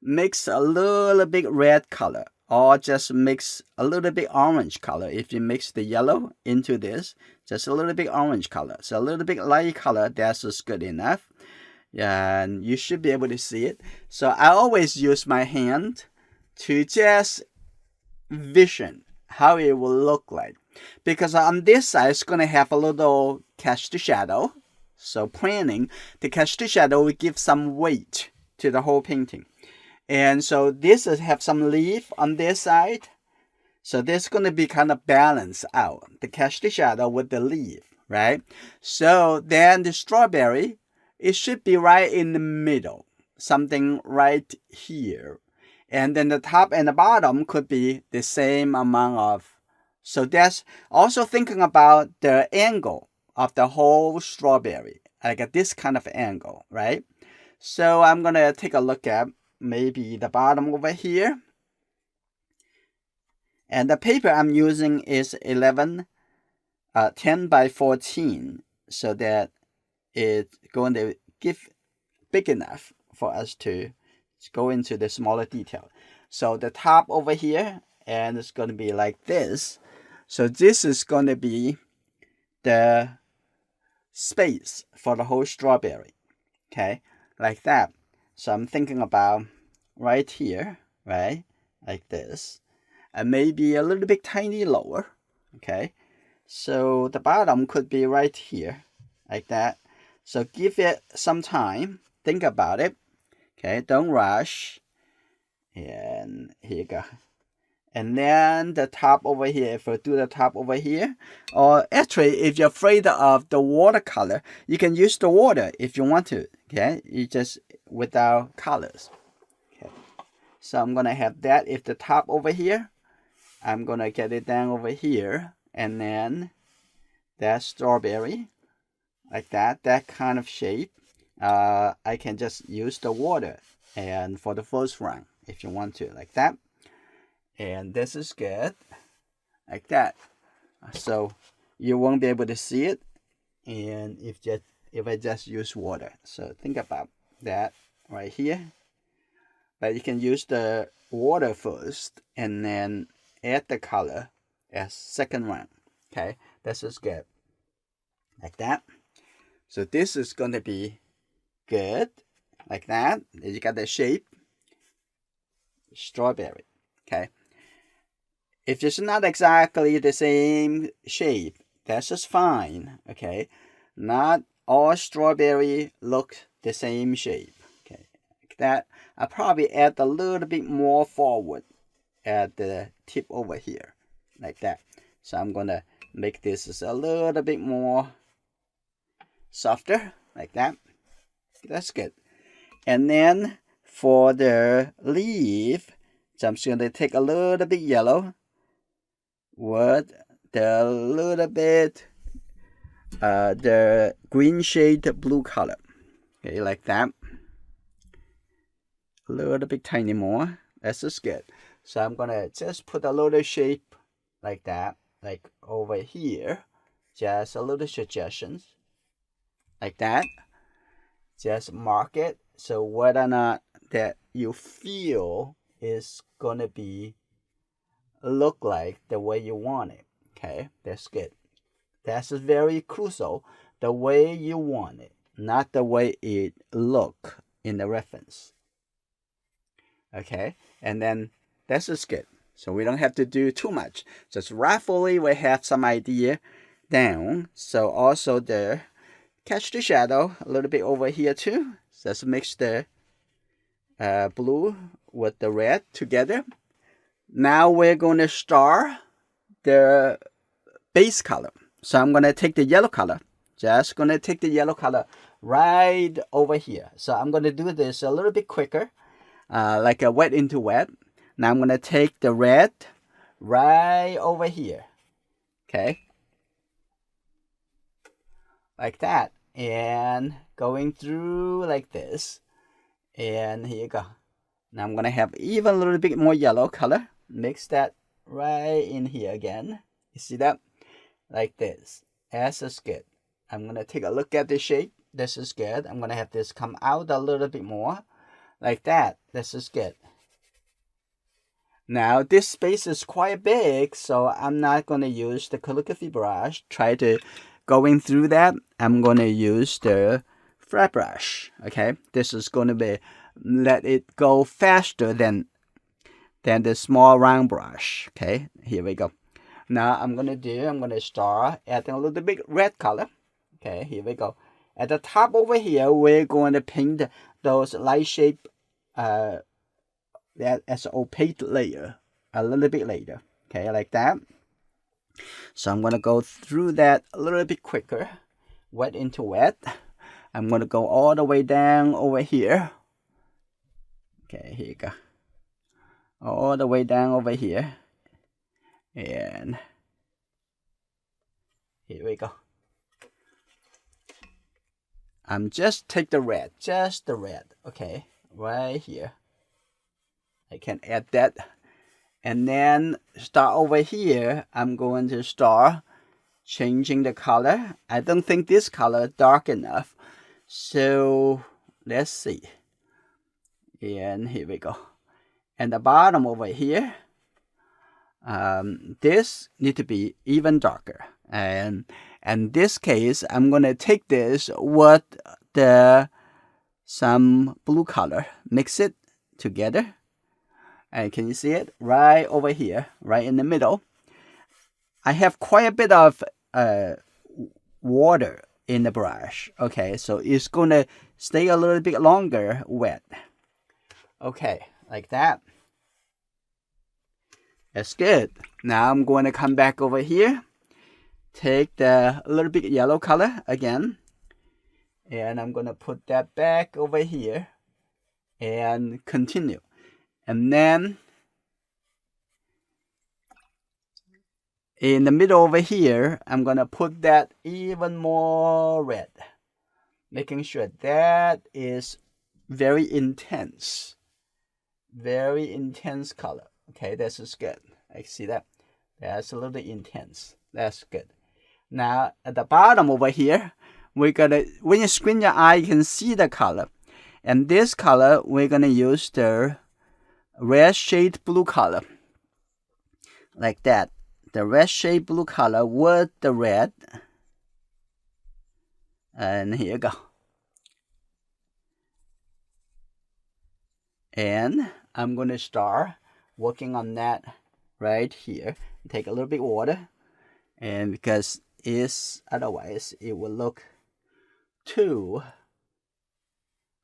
mix a little bit red color, or just mix a little bit orange color. If you mix the yellow into this, just a little bit orange color. So a little bit light color, that's just good enough. And you should be able to see it. So I always use my hand to just vision how it will look like. Because on this side, it's going to have a little cast shadow. So planning the cast shadow will give some weight to the whole painting. And so this is have some leaf on this side. So this is going to be kind of balanced out, the cast shadow with the leaf, right? So then the strawberry, it should be right in the middle, something right here. And then the top and the bottom could be the same amount of. So that's also thinking about the angle of the whole strawberry, like this kind of angle, right? So I'm going to take a look at maybe the bottom over here. And the paper I'm using is 10 by 14, so that it's going to give big enough for us to go into the smaller detail. So the top over here, and it's going to be like this. So this is going to be the space for the whole strawberry, okay, like that. So I'm thinking about right here, right, like this, and maybe a little bit tiny lower, okay. So the bottom could be right here, like that. So give it some time, think about it, okay, don't rush. And here you go. And then the top over here, if we do the top over here, or actually if you're afraid of the watercolor, you can use the water if you want to, okay, you just without colors, okay. So I'm gonna have that. If the top over here, I'm gonna get it down over here, and then that strawberry, like that kind of shape. I can just use the water and for the first round if you want to, like that. And this is good, like that. So you won't be able to see it, and if I just use water. So think about that right here. But you can use the water first and then add the color as second round. Okay, this is good, like that. So this is going to be good, like that. You got the shape, strawberry, okay. If it's not exactly the same shape, that's just fine, okay. Not all strawberry look the same shape, okay, like that. I'll probably add a little bit more forward at the tip over here, like that. So I'm gonna make this a little bit more softer, like that. That's good. And then for the leaf, so I'm just gonna take a little bit yellow with the little bit the green shade blue color, okay, like that. A little bit tiny more. That's just good. So I'm gonna just put a little shape like that, like over here. Just a little suggestions, like that. Just mark it. So whether or not that you feel is gonna be look like the way you want it. Okay, that's good. That's very crucial. The way you want it, not the way it look in the reference. Okay, and then that's just good. So we don't have to do too much. Just roughly we have some idea down. So also the catch the shadow a little bit over here too. So let's mix the blue with the red together. Now we're going to start the base color. So I'm going to take the yellow color. Just going to take the yellow color right over here. So I'm going to do this a little bit quicker, like a wet into wet. Now I'm going to take the red right over here. Okay. Like that. And going through like this. And here you go. Now I'm going to have even a little bit more yellow color. Mix that right in here again. You see that? Like this. This is good. I'm going to take a look at the shape. This is good. I'm going to have this come out a little bit more. like that. This is good. Now this space is quite big, so I'm not going to use the calligraphy brush. Try to going through that. I'm going to use the flat brush. Okay, this is going to be let it go faster than the small round brush. Okay, here we go. Now I'm going to start adding a little bit red color. Okay, here we go. At the top over here, we're going to paint those light shape that as an opaque layer a little bit later. Okay, like that. So I'm going to go through that a little bit quicker. Wet into wet. I'm going to go all the way down over here. Okay, here you go. All the way down over here. And here we go. I'm just take the red, just the red. Okay, right here. I can add that. And then start over here. I'm going to start changing the color. I don't think this color dark enough. So let's see. And here we go. And the bottom over here. This need to be even darker. And in this case, I'm going to take this with some blue color. Mix it together. And can you see it? Right over here, right in the middle. I have quite a bit of water in the brush. Okay, so it's going to stay a little bit longer wet. Okay, like that. That's good. Now I'm going to come back over here. Take the little bit yellow color again. And I'm going to put that back over here. And continue. And then in the middle over here, I'm going to put that even more red. Making sure that is very intense. Very intense color. Okay, this is good. I see that. That's a little bit intense. That's good. Now, at the bottom over here, we're going to, when you squint your eye, you can see the color. And this color, we're going to use the red shade blue color. Like that. The red shade blue color with the red. And here you go. And I'm going to start working on that right here. Take a little bit water. And because otherwise it will look too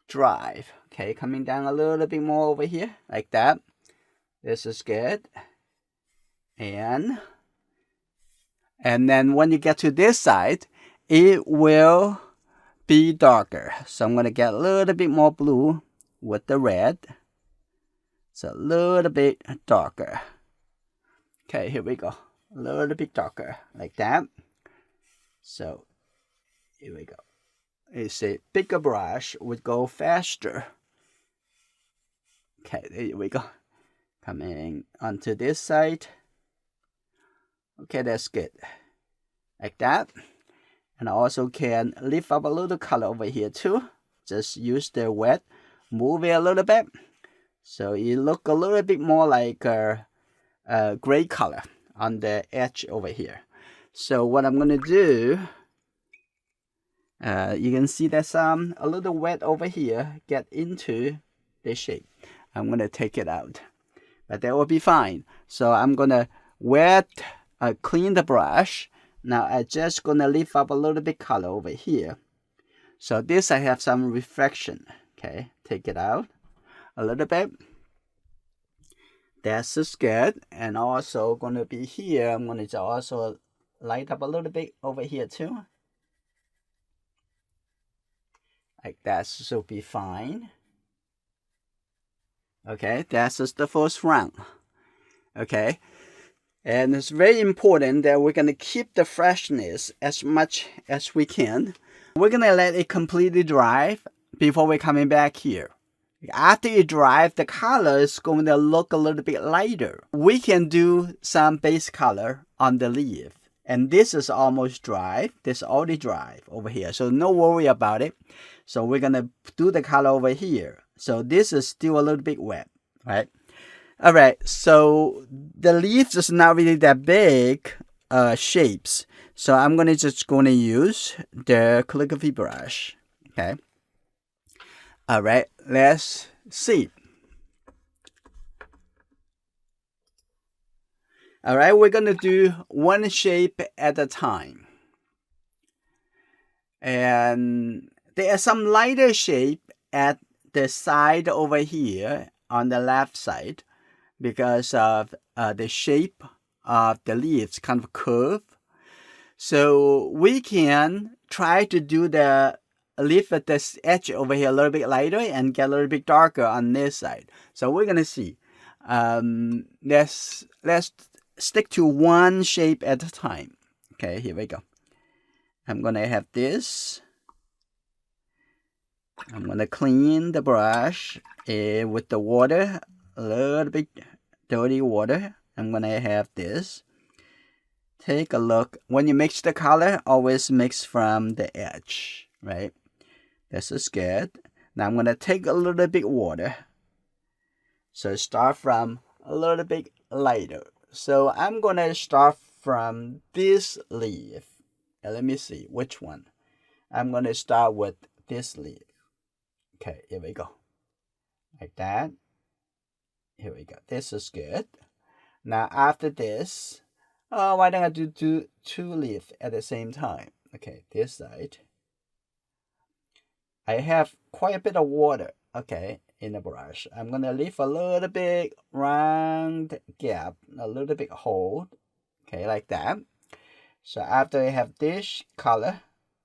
dry. Okay, coming down a little bit more over here, like that. This is good. And then when you get to this side, it will be darker. So I'm going to get a little bit more blue with the red. So a little bit darker. Okay, here we go. A little bit darker, like that. So here we go. It's a bigger brush would go faster. Okay, there we go. Coming onto this side. Okay, that's good. Like that. And I also can lift up a little color over here too. Just use the wet. Move it a little bit. So it look a little bit more like a gray color on the edge over here. So what I'm going to do, you can see there's a little wet over here get into the shape. I'm going to take it out. But that will be fine. So I'm going to clean the brush. Now I'm just going to lift up a little bit color over here. So this I have some reflection. Okay, take it out a little bit. That's just good. And also going to be here. I'm going to also light up a little bit over here too. Like that should be fine. Okay, that's just the first round. Okay, and it's very important that we're going to keep the freshness as much as we can. We're going to let it completely dry before we're coming back here. After it dries, the color is going to look a little bit lighter. We can do some base color on the leaf. And this is almost dry. This is already dry over here. So no worry about it. So we're going to do the color over here. So this is still a little bit wet, right? All right, so the leaves is not really that big shapes. So I'm just gonna use the calligraphy brush. Okay. All right, let's see. All right, we're gonna do one shape at a time. And there are some lighter shape at the side over here on the left side because of the shape of the leaves kind of curve. So we can try to do the leaf at this edge over here a little bit lighter and get a little bit darker on this side. So we're gonna see. Let's stick to one shape at a time. Okay, here we go. I'm gonna have this. I'm gonna clean the brush with the water, a little bit dirty water. I'm gonna have this. Take a look. When you mix the color, always mix from the edge, right? This is good. Now I'm gonna take a little bit water. So start from a little bit lighter. So I'm gonna start from this leaf. Let me see which one. I'm gonna start with this leaf. Okay, here we go. Like that. Here we go. This is good. Now after this, why don't I do two leaves at the same time? Okay, this side. I have quite a bit of water, okay, in the brush. I'm gonna leave a little bit round gap, a little bit hole, okay, like that. So after I have this color,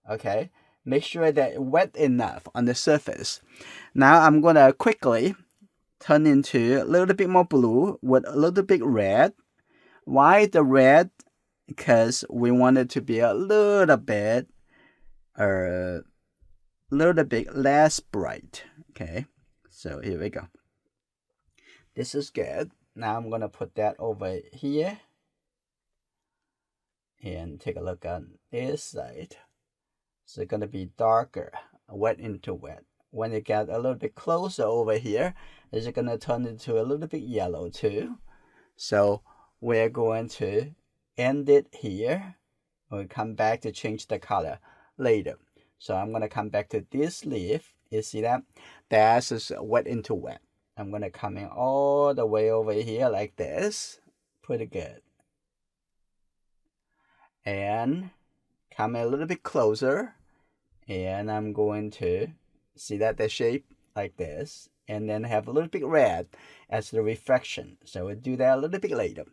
okay, make sure that it's wet enough on the surface. Now I'm gonna quickly turn into a little bit more blue with a little bit red. Why the red? Because we want it to be a little bit less bright. Okay, so here we go. This is good. Now I'm gonna put that over here and take a look on this side. So it's gonna be darker, wet into wet. When you get a little bit closer over here, it's gonna turn into a little bit yellow too. So we're going to end it here. We'll come back to change the color later. So I'm gonna come back to this leaf. You see that? That's just wet into wet. I'm gonna come in all the way over here like this. Pretty good. And come a little bit closer. And I'm going to see that the shape like this. And then have a little bit red as the reflection. So we'll do that a little bit later.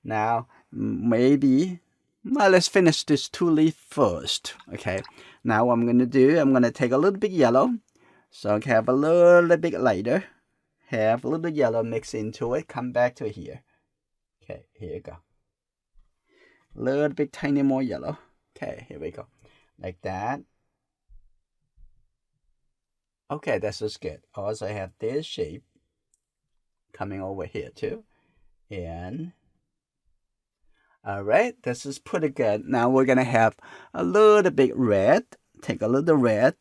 Now, maybe, well, let's finish this two leaf first. Okay, now what I'm going to do, I'm going to take a little bit yellow. So I have a little bit lighter. Have a little yellow mix into it. Come back to here. Okay, here you go. A little bit tiny more yellow. Okay, here we go. Like that. Okay, this is good. Also, I have this shape coming over here too. And all right, this is pretty good. Now we're gonna have a little bit red. Take a little red.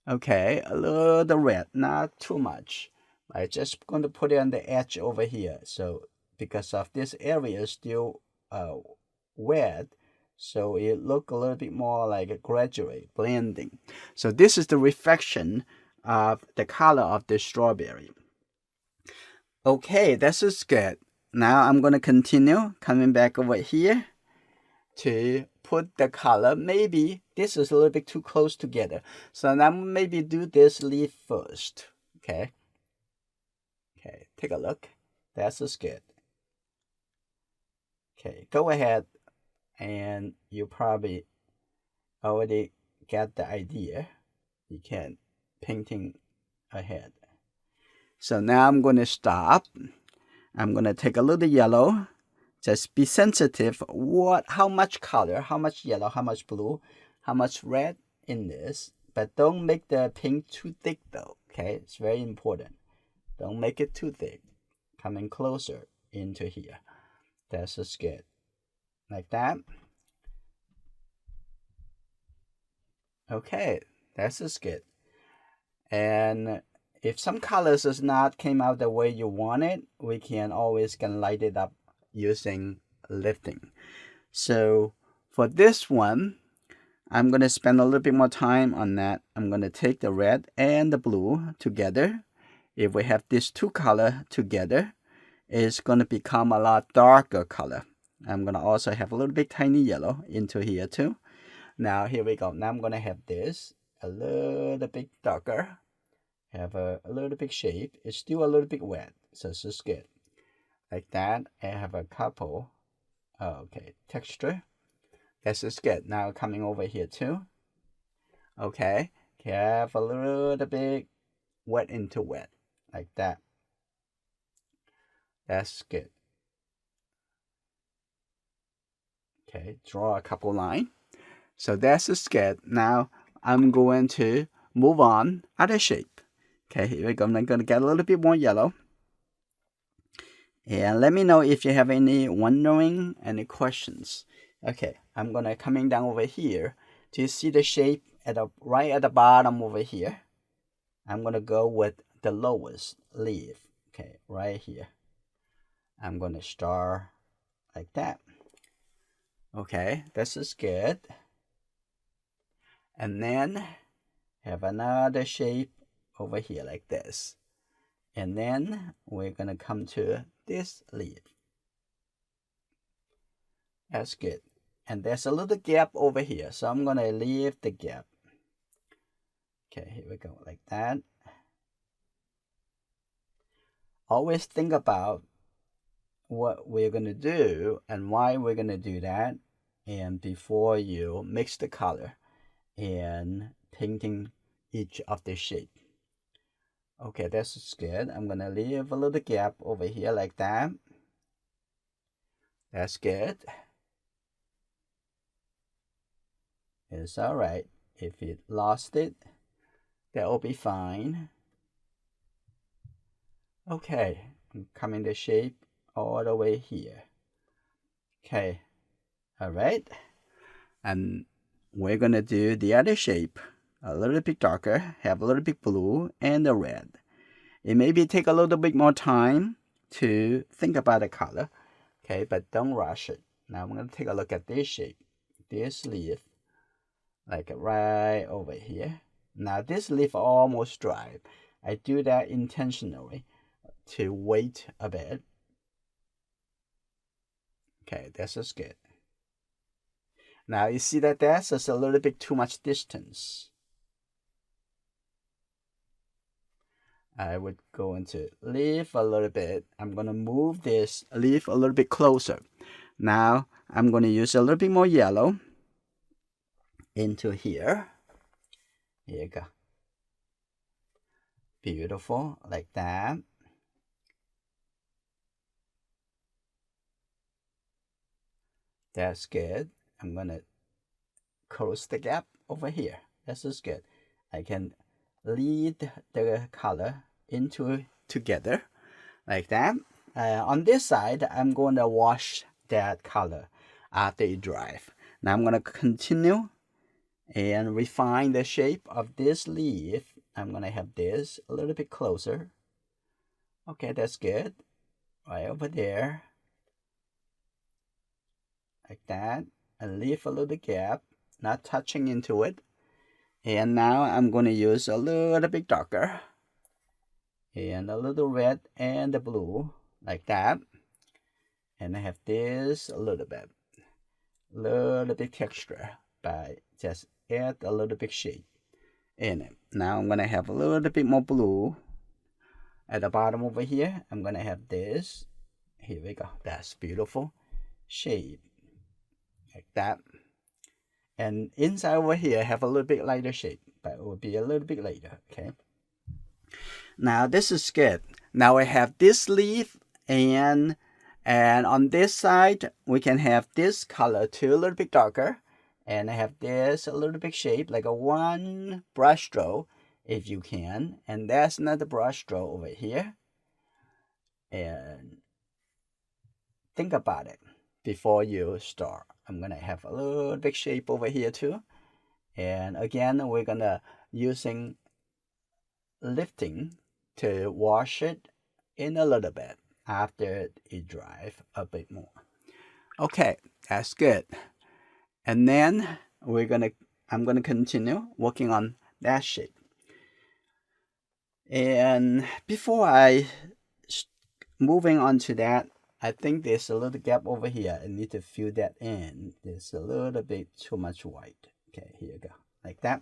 Okay, a little red, not too much. I'm just going to put it on the edge over here. So because of this area is still wet, so it look a little bit more like a graduate blending. So this is the reflection of the color of the strawberry. Okay, this is good. Now I'm going to continue coming back over here to put the color. Maybe this is a little bit too close together. So now maybe do this leaf first. Okay. Okay, take a look. This is good. Okay, go ahead and you probably already get the idea. You can painting ahead. So now I'm going to stop. I'm going to take a little yellow. Just be sensitive. How much color, how much yellow, how much blue, how much red in this. But don't make the pink too thick though. Okay, it's very important. Don't make it too thick. Coming closer into here. That's just good. Like that. Okay, that's just good. And if some colors does not came out the way you want it, we can always light it up using lifting. So for this one, I'm going to spend a little bit more time on that. I'm going to take the red and the blue together. If we have these two colors together, it's going to become a lot darker color. I'm going to also have a little bit tiny yellow into here too. Now here we go. Now I'm going to have this a little bit darker. Have a little bit shape. It's still a little bit wet, so this is good. Like that. I have a couple. Okay, texture. This is good. Now coming over here too. Okay, have a little bit wet into wet, like that. That's good. Okay, draw a couple line. So that's is good. Now I'm going to move on other shape. Okay, here we go. I'm going to get a little bit more yellow. And let me know if you have any wondering, any questions. Okay, I'm gonna coming down over here. Do you see the shape at the right at the bottom over here? I'm gonna go with the lowest leaf. Okay, right here. I'm gonna start like that. Okay, this is good. And then have another shape over here like this. And then we're gonna come to this leaf. That's good. And there's a little gap over here, so I'm gonna leave the gap. Okay, here we go, like that. Always think about what we're gonna do and why we're gonna do that, and before you mix the color and painting each of the shape. Okay, that's good. I'm gonna leave a little gap over here like that. That's good. It's all right. If it lost it, that will be fine. Okay, I'm coming the shape all the way here. Okay, all right. And we're gonna do the other shape a little bit darker, have a little bit blue and the red. It maybe take a little bit more time to think about the color, okay, but don't rush it. Now I'm gonna take a look at this shape, this leaf, like right over here. Now this leaf almost dry. I do that intentionally to wait a bit. Okay, this is good. Now you see that that's just a little bit too much distance. I would go into leaf a little bit. I'm gonna move this leaf a little bit closer. Now I'm gonna use a little bit more yellow into here. Here you go. Beautiful, like that. That's good. I'm gonna close the gap over here. This is good. I can lead the color into together like that. On this side, I'm going to wash that color after it dries. Now I'm going to continue and refine the shape of this leaf. I'm going to have this a little bit closer. Okay, that's good. Right over there. Like that. And leave a little gap, not touching into it. And now I'm going to use a little bit darker. And a little red and the blue, like that. And I have this a little bit texture, by just add a little bit shape in it. Now I'm gonna have a little bit more blue at the bottom over here. I'm gonna have this. Here we go. That's beautiful shape, like that. And inside over here, have a little bit lighter shape, but it will be a little bit later. Okay. Now this is good. Now I have this leaf, and on this side we can have this color too, a little bit darker, and I have this a little bit shape like a one brush stroke if you can, and that's another brush stroke over here. And think about it before you start. I'm gonna have a little bit shape over here too, and again we're gonna using lifting to wash it in a little bit after it dries a bit more. Okay, that's good. And then I'm gonna continue working on that shape. And before I moving on to that, I think there's a little gap over here. I need to fill that in. There's a little bit too much white. Okay, here you go, like that.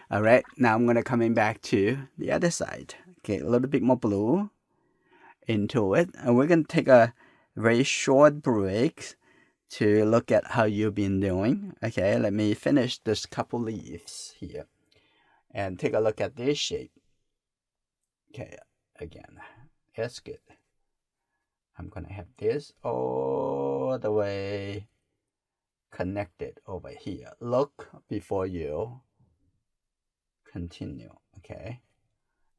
All right, now I'm gonna coming back to the other side. Okay, a little bit more blue into it, and we're gonna take a very short break to look at how you've been doing. Okay, let me finish this couple leaves here and take a look at this shape. Okay, again, that's good. I'm gonna have this all the way connected over here. Look before you continue, okay?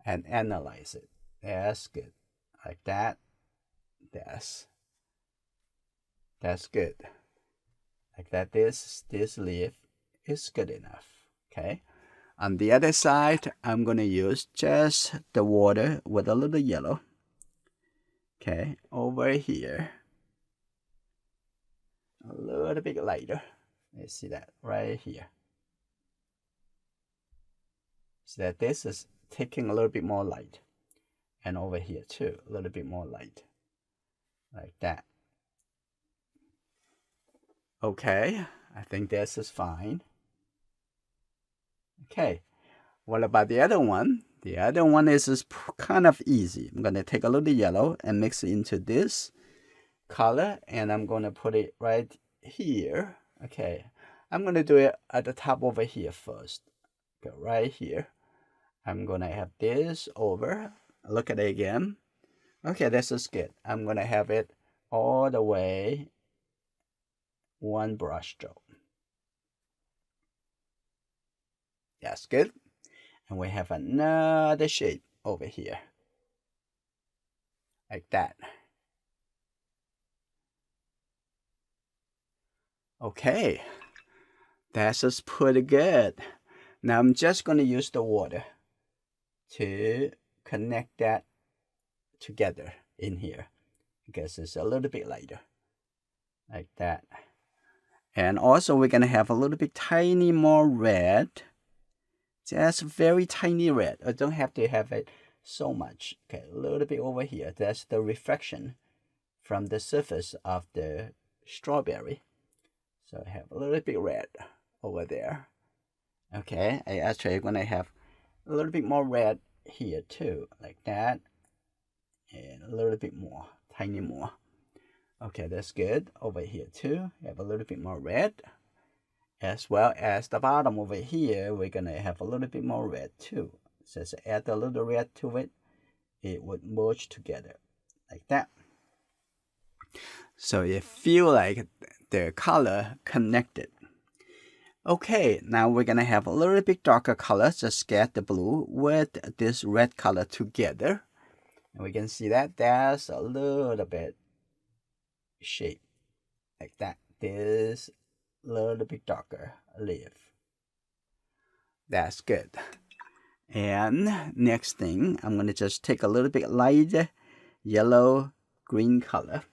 And analyze it. That's good. Like that. That's good. Like that. This leaf is good enough. Okay. On the other side, I'm gonna use just the water with a little yellow. Okay, over here. A little bit lighter. Let's see that right here. So that this is taking a little bit more light. And over here too, a little bit more light. Like that. Okay, I think this is fine. Okay, what about the other one? The other one is kind of easy. I'm going to take a little yellow and mix it into this color, and I'm going to put it right here. Okay, I'm going to do it at the top over here first. Go right here. I'm going to have this over. Look at it again. Okay, this is good. I'm going to have it all the way one brush stroke. That's good. And we have another shape over here. Like that. Okay. That's just pretty good. Now I'm just going to use the water to connect that together in here because it's a little bit lighter. Like that. And also we're going to have a little bit tiny more red. Just very tiny red. I don't have to have it so much. Okay, a little bit over here. That's the reflection from the surface of the strawberry. So I have a little bit red over there. Okay, I actually going to have a little bit more red here too, like that. And a little bit more, tiny more. Okay, that's good. Over here too, have a little bit more red. As well as the bottom over here, we're going to have a little bit more red too. So as I add a little red to it, it would merge together like that. So you feel like the color connected. Okay, now we're going to have a little bit darker color. Just get the blue with this red color together. And we can see that there's a little bit shape like that. This little bit darker leaf. That's good. And next thing, I'm going to just take a little bit light yellow green color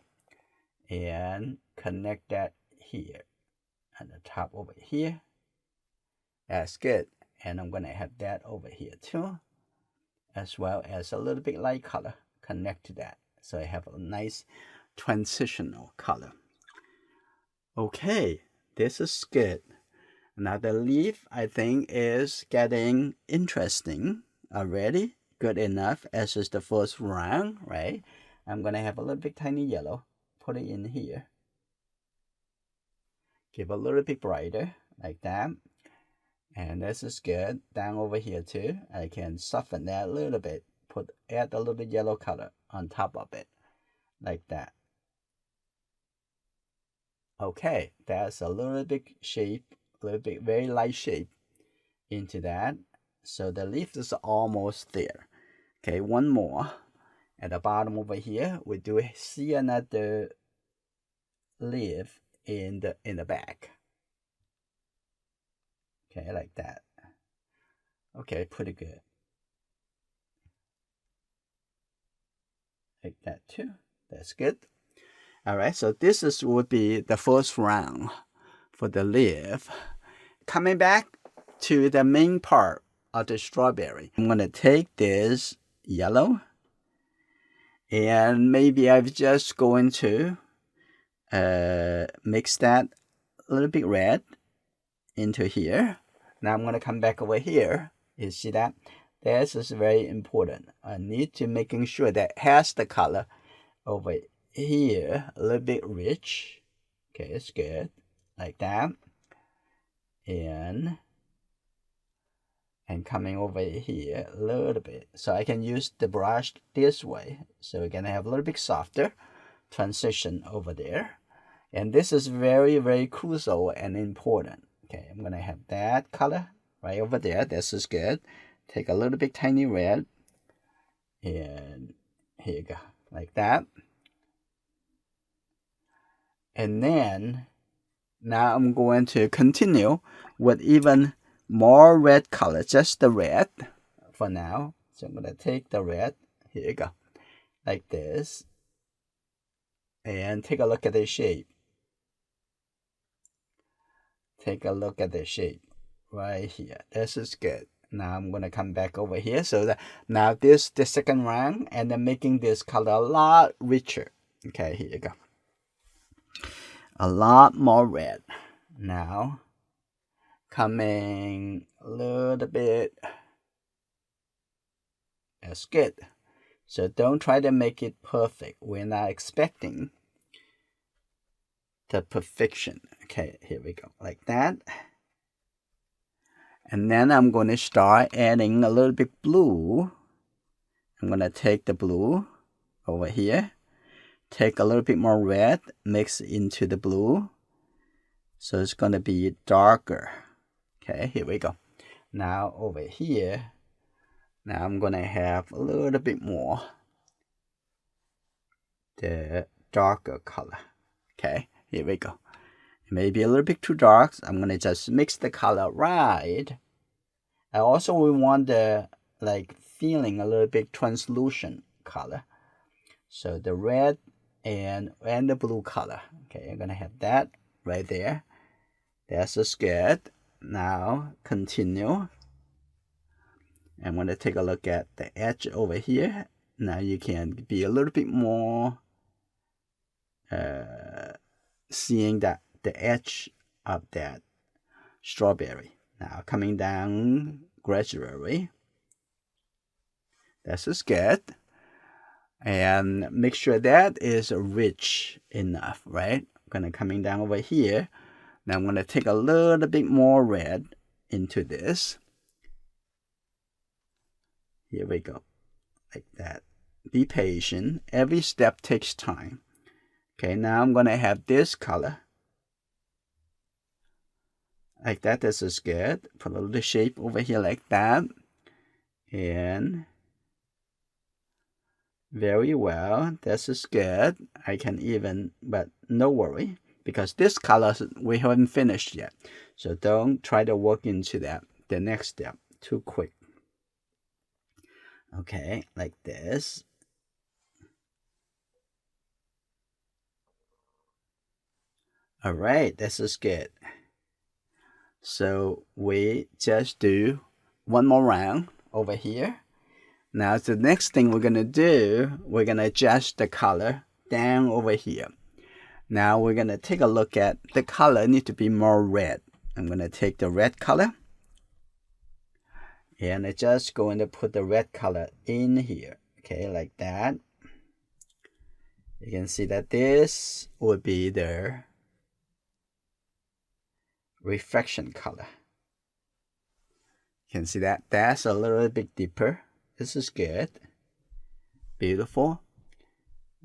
and connect that here at the top over here. That's good. And I'm going to have that over here too, as well as a little bit light color connect to that. So I have a nice transitional color. Okay, this is good. Now the leaf, I think, is getting interesting already. Good enough as is the first round, right? I'm going to have a little bit tiny yellow. Put it in here. Give a little bit brighter, like that. And this is good. Down over here too. I can soften that a little bit. Add a little yellow color on top of it, like that. Okay, that's a little bit shape, a little bit very light shape into that. So the leaf is almost there. Okay, one more. At the bottom over here, we do see another leaf in the back. Okay, like that. Okay, pretty good. like that too. That's good. All right, so this would be the first round for the leaf. Coming back to the main part of the strawberry, I'm gonna take this yellow, and maybe I'm just going to mix that a little bit red into here. Now I'm gonna come back over here. You see that? This is very important. I need to making sure that it has the color over here a little bit rich. Okay, it's good. Like that. And coming over here a little bit. So I can use the brush this way. So we're gonna have a little bit softer transition over there. And this is very, very crucial and important. Okay, I'm gonna have that color right over there. This is good. Take a little bit tiny red. And here you go. Like that. And then now I'm going to continue with even more red color, just the red for now. So I'm going to take the red, here you go, like this, and take a look at the shape. Take a look at the shape right here. This is good. Now I'm going to come back over here. So that now this the second round, and then making this color a lot richer. Okay, here you go. A lot more red. Now coming a little bit. That's good. So don't try to make it perfect. We're not expecting the perfection. Okay, here we go. Like that. And then I'm going to start adding a little bit blue. I'm going to take the blue over here. Take a little bit more red, mix into the blue. So it's going to be darker. Okay, here we go. Now over here, now I'm going to have a little bit more the darker color. Okay, here we go. Maybe a little bit too dark. I'm going to just mix the color right. And also we want the like feeling a little bit translucent color. So the red and the blue color. Okay, I'm gonna have that right there. That's just good. Now continue. I'm gonna take a look at the edge over here. Now you can be a little bit more seeing that the edge of that strawberry. Now coming down gradually. That's just good. And make sure that is rich enough, right? I'm gonna coming down over here. Now I'm gonna take a little bit more red into this. Here we go, like that. Be patient. Every step takes time. Okay, now I'm gonna have this color. Like that, this is good. Put a little shape over here like that. And very well, this is good. I can even, but no worry, because this color we haven't finished yet. So don't try to work into that, the next step, too quick. Okay, like this. All right, this is good. So we just do one more round over here. Now the next thing we're gonna do, we're gonna adjust the color down over here. Now we're gonna take a look at the color need to be more red. I'm gonna take the red color and I'm just going to put the red color in here. Okay, like that. You can see that this would be the reflection color. You can see that that's a little bit deeper. This is good. Beautiful.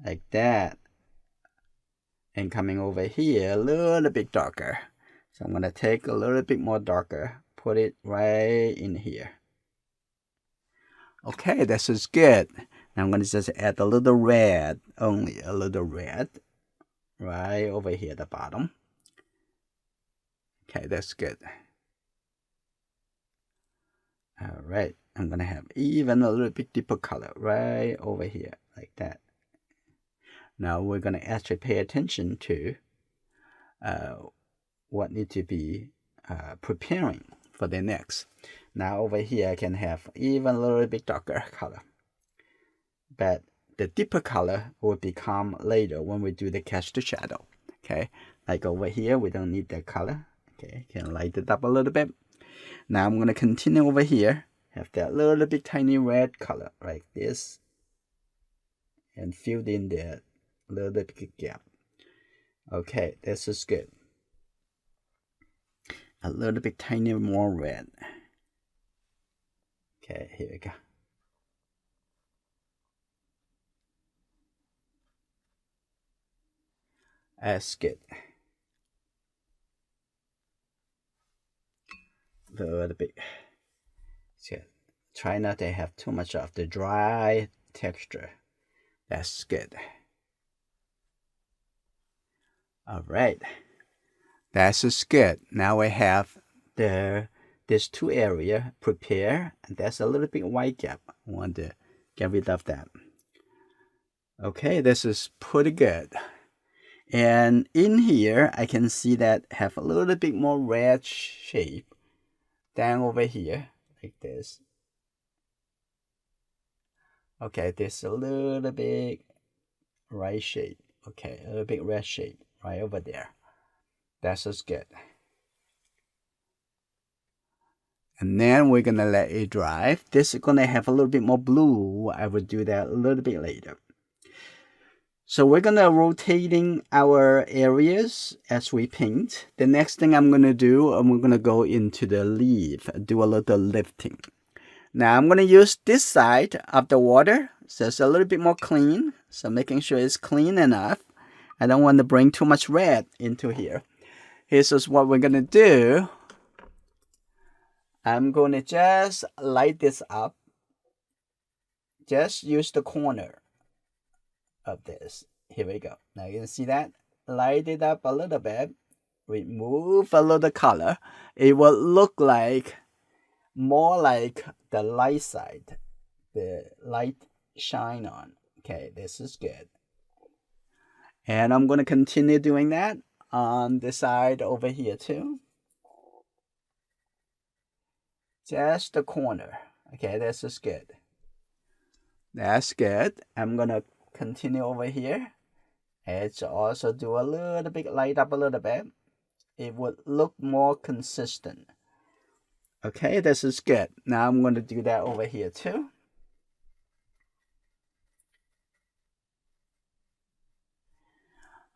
Like that. And coming over here a little bit darker. So I'm going to take a little bit more darker. Put it right in here. Okay, this is good. Now I'm going to just add a little red. Only a little red. Right over here at the bottom. Okay, that's good. All right. I'm going to have even a little bit deeper color right over here, like that. Now we're going to actually pay attention to what need to be preparing for the next. Now over here I can have even a little bit darker color, but the deeper color will become later when we do the catch the shadow. Okay, like over here we don't need that color. Okay, can light it up a little bit. Now I'm going to continue over here, have that little bit tiny red color like this, and fill in the little bit gap. Okay, this is good. A little bit tiny more red. Okay, here we go. That's good. A little bit. So try not to have too much of the dry texture. That's good. All right. That's just good. Now we have this two area prepare, and there's a little bit white gap. I want to get rid of that. Okay, this is pretty good. And in here, I can see that have a little bit more red shape than over here, like this. Okay, there's a little bit right shape. Okay, a little bit red shape right over there. That's just good. And then we're gonna let it dry. This is gonna have a little bit more blue. I will do that a little bit later. So we're gonna rotating our areas as we paint. The next thing I'm gonna do, we're gonna go into the leaf, do a little lifting. Now I'm gonna use this side of the water, so it's a little bit more clean. So making sure it's clean enough. I don't want to bring too much red into here. Here's just what we're gonna do. I'm gonna just light this up. Just use the corner of this. Here we go. Now you can see that. Light it up a little bit. Remove a little color. It will look like more like the light side. The light shine on. Okay, this is good. And I'm gonna continue doing that on the side over here too. Just the corner. Okay, this is good. That's good. I'm gonna continue over here. It's also do a little bit, light up a little bit. It would look more consistent. Okay, this is good. Now I'm going to do that over here too.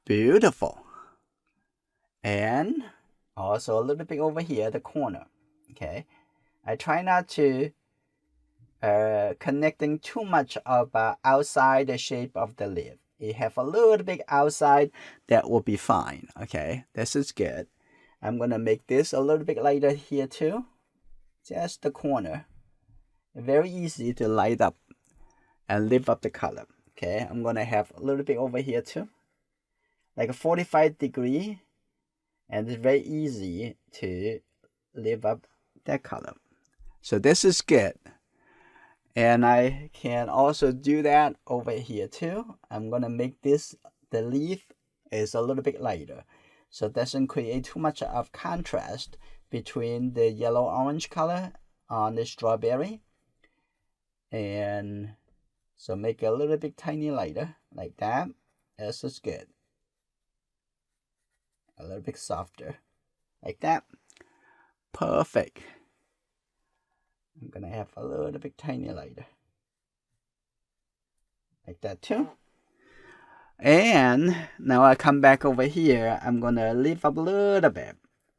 Beautiful. And also a little bit over here, the corner. Okay, I try not to connecting too much of outside the shape of the leaf. You have a little bit outside, that will be fine. Okay, this is good. I'm gonna make this a little bit lighter here too. Just the corner. Very easy to light up and lift up the color. Okay, I'm gonna have a little bit over here too, like a 45 degree, and it's very easy to lift up that color. So this is good. And I can also do that over here too. I'm gonna make this, the leaf is a little bit lighter, so it doesn't create too much of contrast between the yellow-orange color on the strawberry. And so make it a little bit tiny lighter, like that. This is good. A little bit softer, like that. Perfect. I'm gonna have a little bit tiny lighter, like that too. And now I come back over here. I'm gonna lift up a little bit.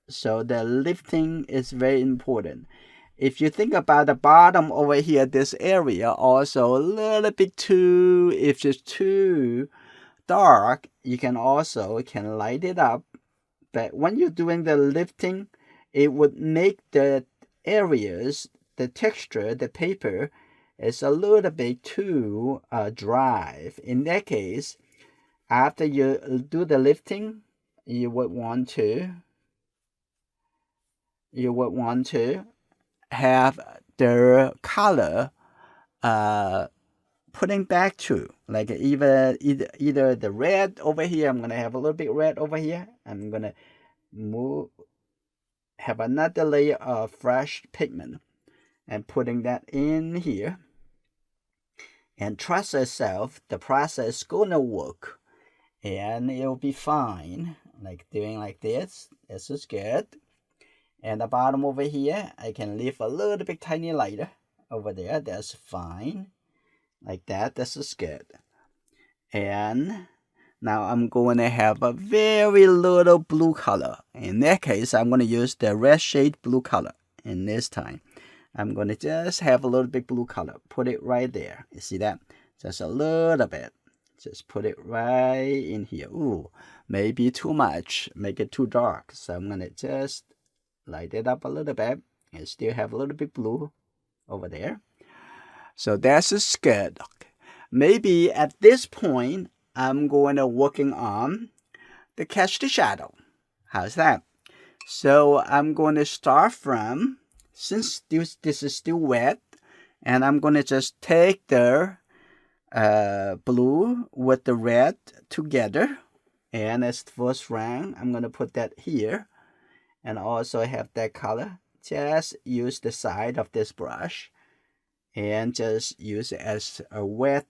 So the lifting is very important. If you think about the bottom over here, this area also a little bit too, if it's too dark, you can also light it up. But when you're doing the lifting, it would make the areas, the texture, the paper is a little bit too dry. In that case, after you do the lifting, you would want to have the color putting back to, like either the red over here. I'm gonna have a little bit red over here. I'm gonna have another layer of fresh pigment and putting that in here. And trust yourself, the process is gonna work and it'll be fine. Like doing like this. This is good. And the bottom over here, I can leave a little bit tiny lighter over there. That's fine. Like that. This is good. And now I'm going to have a very little blue color. In that case, I'm going to use the red shade blue color. And this time, I'm going to just have a little bit blue color. Put it right there. You see that? Just a little bit. Just put it right in here. Ooh, maybe too much. Make it too dark. So I'm going to just light it up a little bit. And still have a little bit blue over there. So that's good. Maybe at this point, I'm going to working on the catch the shadow. How's that? So I'm going to start from, since this is still wet, and I'm going to just take the blue with the red together. And as the first round, I'm going to put that here. And also have that color. Just use the side of this brush. And just use it as a wet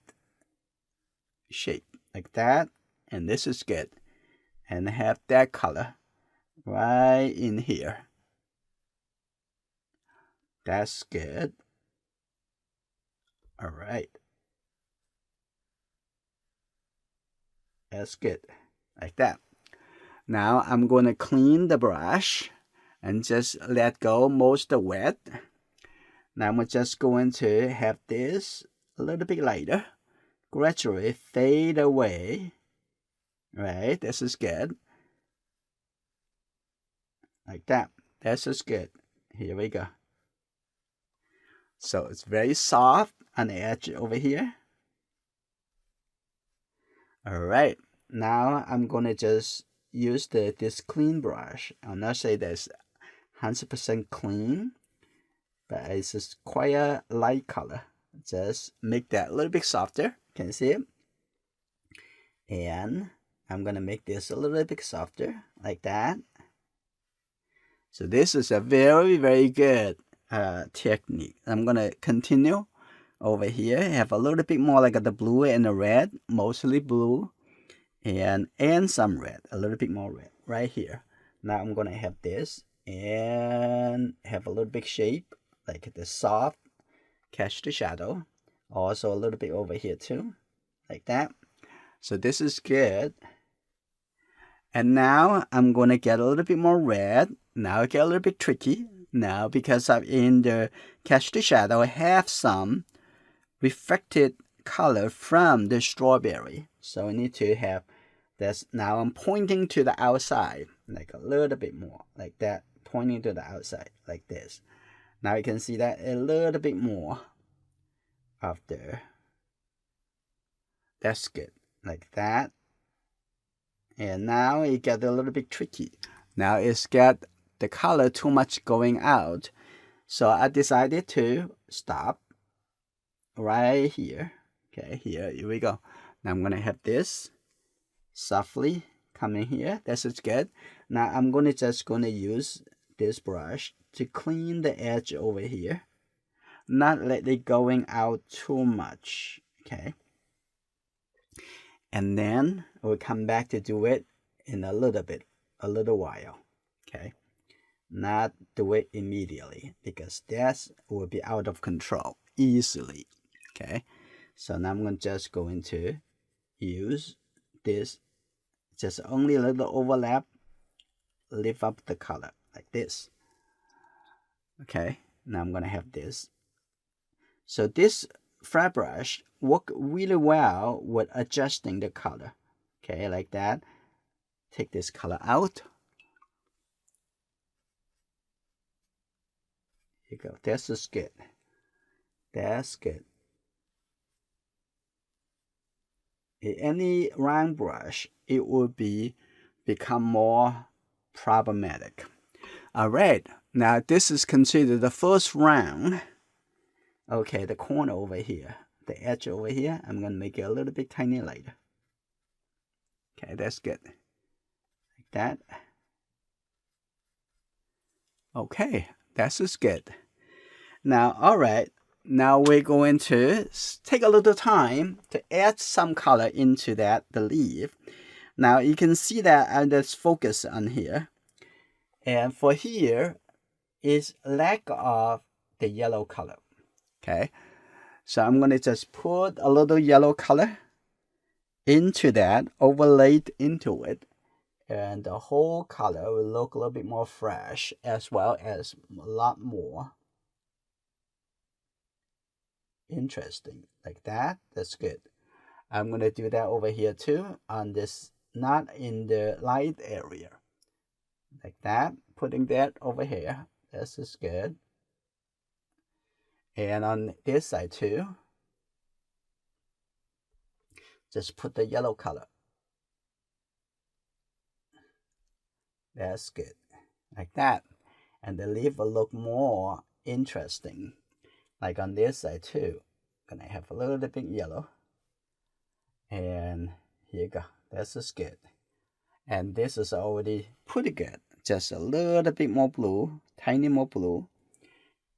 shape. Like that. And this is good. And have that color right in here. That's good. All right. That's good. Like that. Now I'm going to clean the brush and just let go most of the wet. Now I'm just going to have this a little bit lighter. Gradually fade away. Right, this is good. Like that. This is good. Here we go. So it's very soft on the edge over here. Alright, now I'm going to just use this clean brush. I'll not say that's 100% clean, but it's just quite a light color. Just make that a little bit softer. Can you see it? And I'm going to make this a little bit softer, like that. So this is a very, very good technique. I'm going to continue over here. Have a little bit more like the blue and the red, mostly blue, and some red, a little bit more red right here. Now I'm going to have this and have a little bit shape, like the soft catch the shadow. Also a little bit over here too, like that. So this is good. And now I'm going to get a little bit more red. Now it get a little bit tricky. Now because I'm in the catch the shadow, I have some reflected color from the strawberry. So I need to have this. Now I'm pointing to the outside, like a little bit more, like that. Pointing to the outside, like this. Now you can see that a little bit more of there. That's good, like that. And now it got a little bit tricky. Now it's got the color too much going out. So I decided to stop right here. Okay, here we go. Now I'm going to have this softly coming here. This is good. Now I'm going to use this brush to clean the edge over here. Not let it going out too much. Okay. And then we'll come back to do it in a little while. Okay. Not do it immediately because that will be out of control easily. Okay. So now I'm just going to use this, just only a little overlap, lift up the color like this. Okay. Now I'm going to have this. So this flat brush work really well with adjusting the color. Okay, like that. Take this color out. Here you go. This is good. That's good. Any round brush, it would become more problematic. Alright, now this is considered the first round. Okay, the corner over here. the edge over here. I'm going to make it a little bit tiny lighter. Okay, that's good. Like that. Okay, that's just good. Now, all right. Now we're going to take a little time to add some color into the leaf. Now you can see that I just focus on here. And for here is lack of the yellow color. Okay. So I'm going to just put a little yellow color into that, overlaid into it. And the whole color will look a little bit more fresh, as well as a lot more interesting. Like that. That's good. I'm going to do that over here too, on this, not in the light area. Like that. Putting that over here. This is good. And on this side too, just put the yellow color. That's good. Like that. And the leaf will look more interesting. Like on this side too. Gonna have a little bit yellow. And here you go. This is good. And this is already pretty good. Just a little bit more blue. Tiny more blue.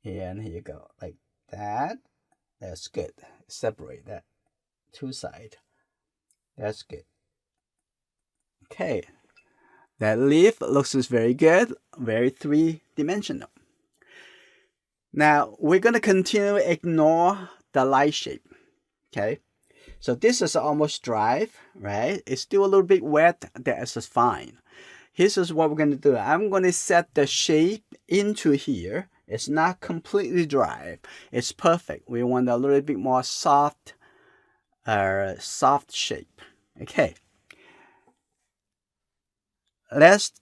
And here you go. Like that. That's good. Separate that two sides. That's good. Okay. That leaf looks very good. Very three-dimensional. Now, we're going to continue to ignore the light shape. Okay. So this is almost dry, right? It's still a little bit wet. That is fine. Here's what we're going to do. I'm going to set the shape into here. It's not completely dry. It's perfect. We want a little bit more soft shape. Okay. Let's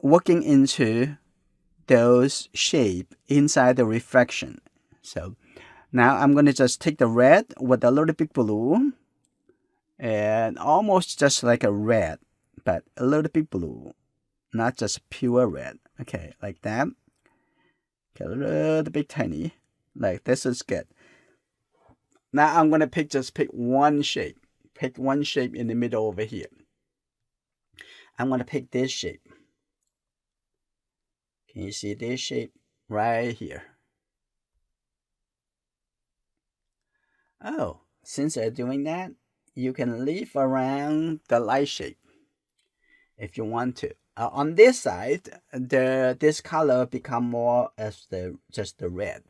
working into those shape inside the reflection. So now I'm going to just take the red with a little bit blue and almost just like a red, but a little bit blue, not just pure red. Okay, like that. Okay, a little bit tiny. Like this is good. Now I'm going to just pick one shape. Pick one shape in the middle over here. I'm going to pick this shape. Can you see this shape right here? Oh, since I'm doing that, you can leave around the light shape if you want to. On this side, this color become more as just the red.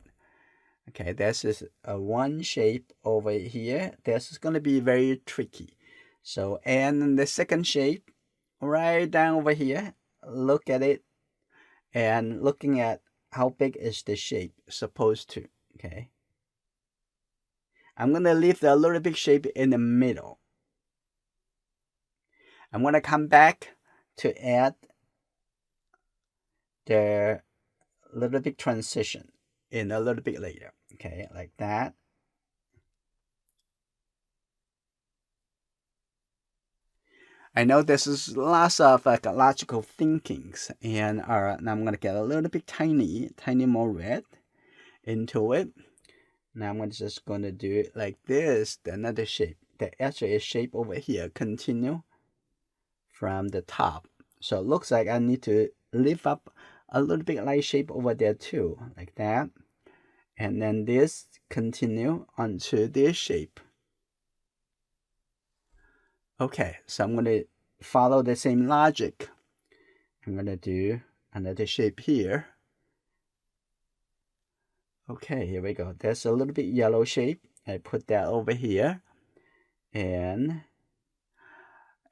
Okay, this is one shape over here. This is going to be very tricky. So, and the second shape, right down over here, look at it, and looking at how big is the shape supposed to, okay? I'm going to leave the little bit shape in the middle. I'm going to come back to add the little bit transition in a little bit later, okay? Like that. I know this is lots of like logical thinkings, and now I'm gonna get a little bit tiny more red into it. Now I'm just gonna do it like this. Another shape. The actually shape over here continue from the top. So it looks like I need to lift up a little bit light shape over there too, like that. And then this continue onto this shape. Okay, so I'm going to follow the same logic. I'm going to do another shape here. Okay, here we go. There's a little bit yellow shape. I put that over here. And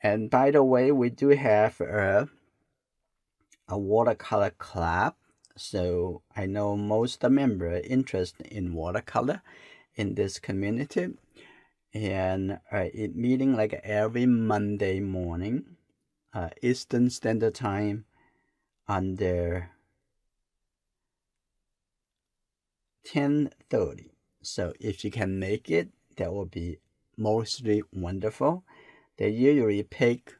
by the way, we do have a watercolor club. So I know most of the members interested in watercolor in this community. And it meeting like every Monday morning, Eastern Standard Time, under 10:30. So if you can make it, that will be mostly wonderful. They usually pick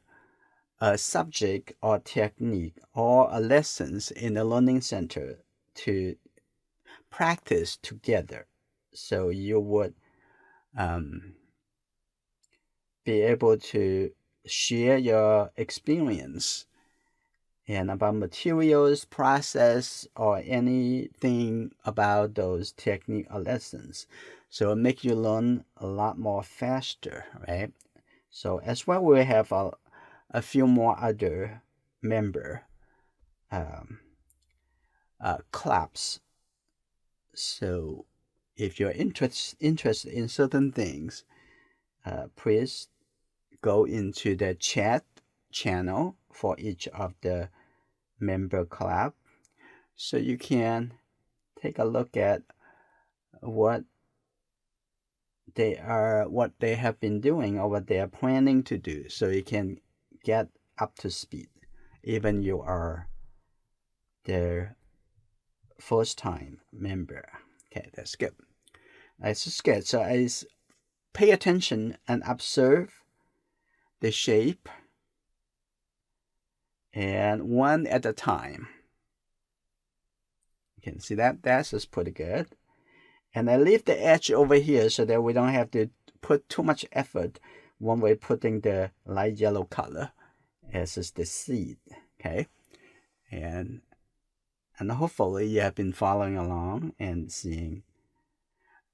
a subject or technique or a lessons in the learning center to practice together. So you would be able to share your experience and about materials, process, or anything about those technical lessons. So it make you learn a lot more faster, right? So as well, we have a few more other member clubs. So if you're interested in certain things, please go into the chat channel for each of the member club, so you can take a look at what they have been doing or what they are planning to do, so you can get up to speed, even you are their first time member. Okay, that's good. That's just good. So I pay attention and observe the shape, and one at a time. You can see that that's just pretty good. And I leave the edge over here so that we don't have to put too much effort when we're putting the light yellow color as is the seed. Okay, and hopefully you have been following along and seeing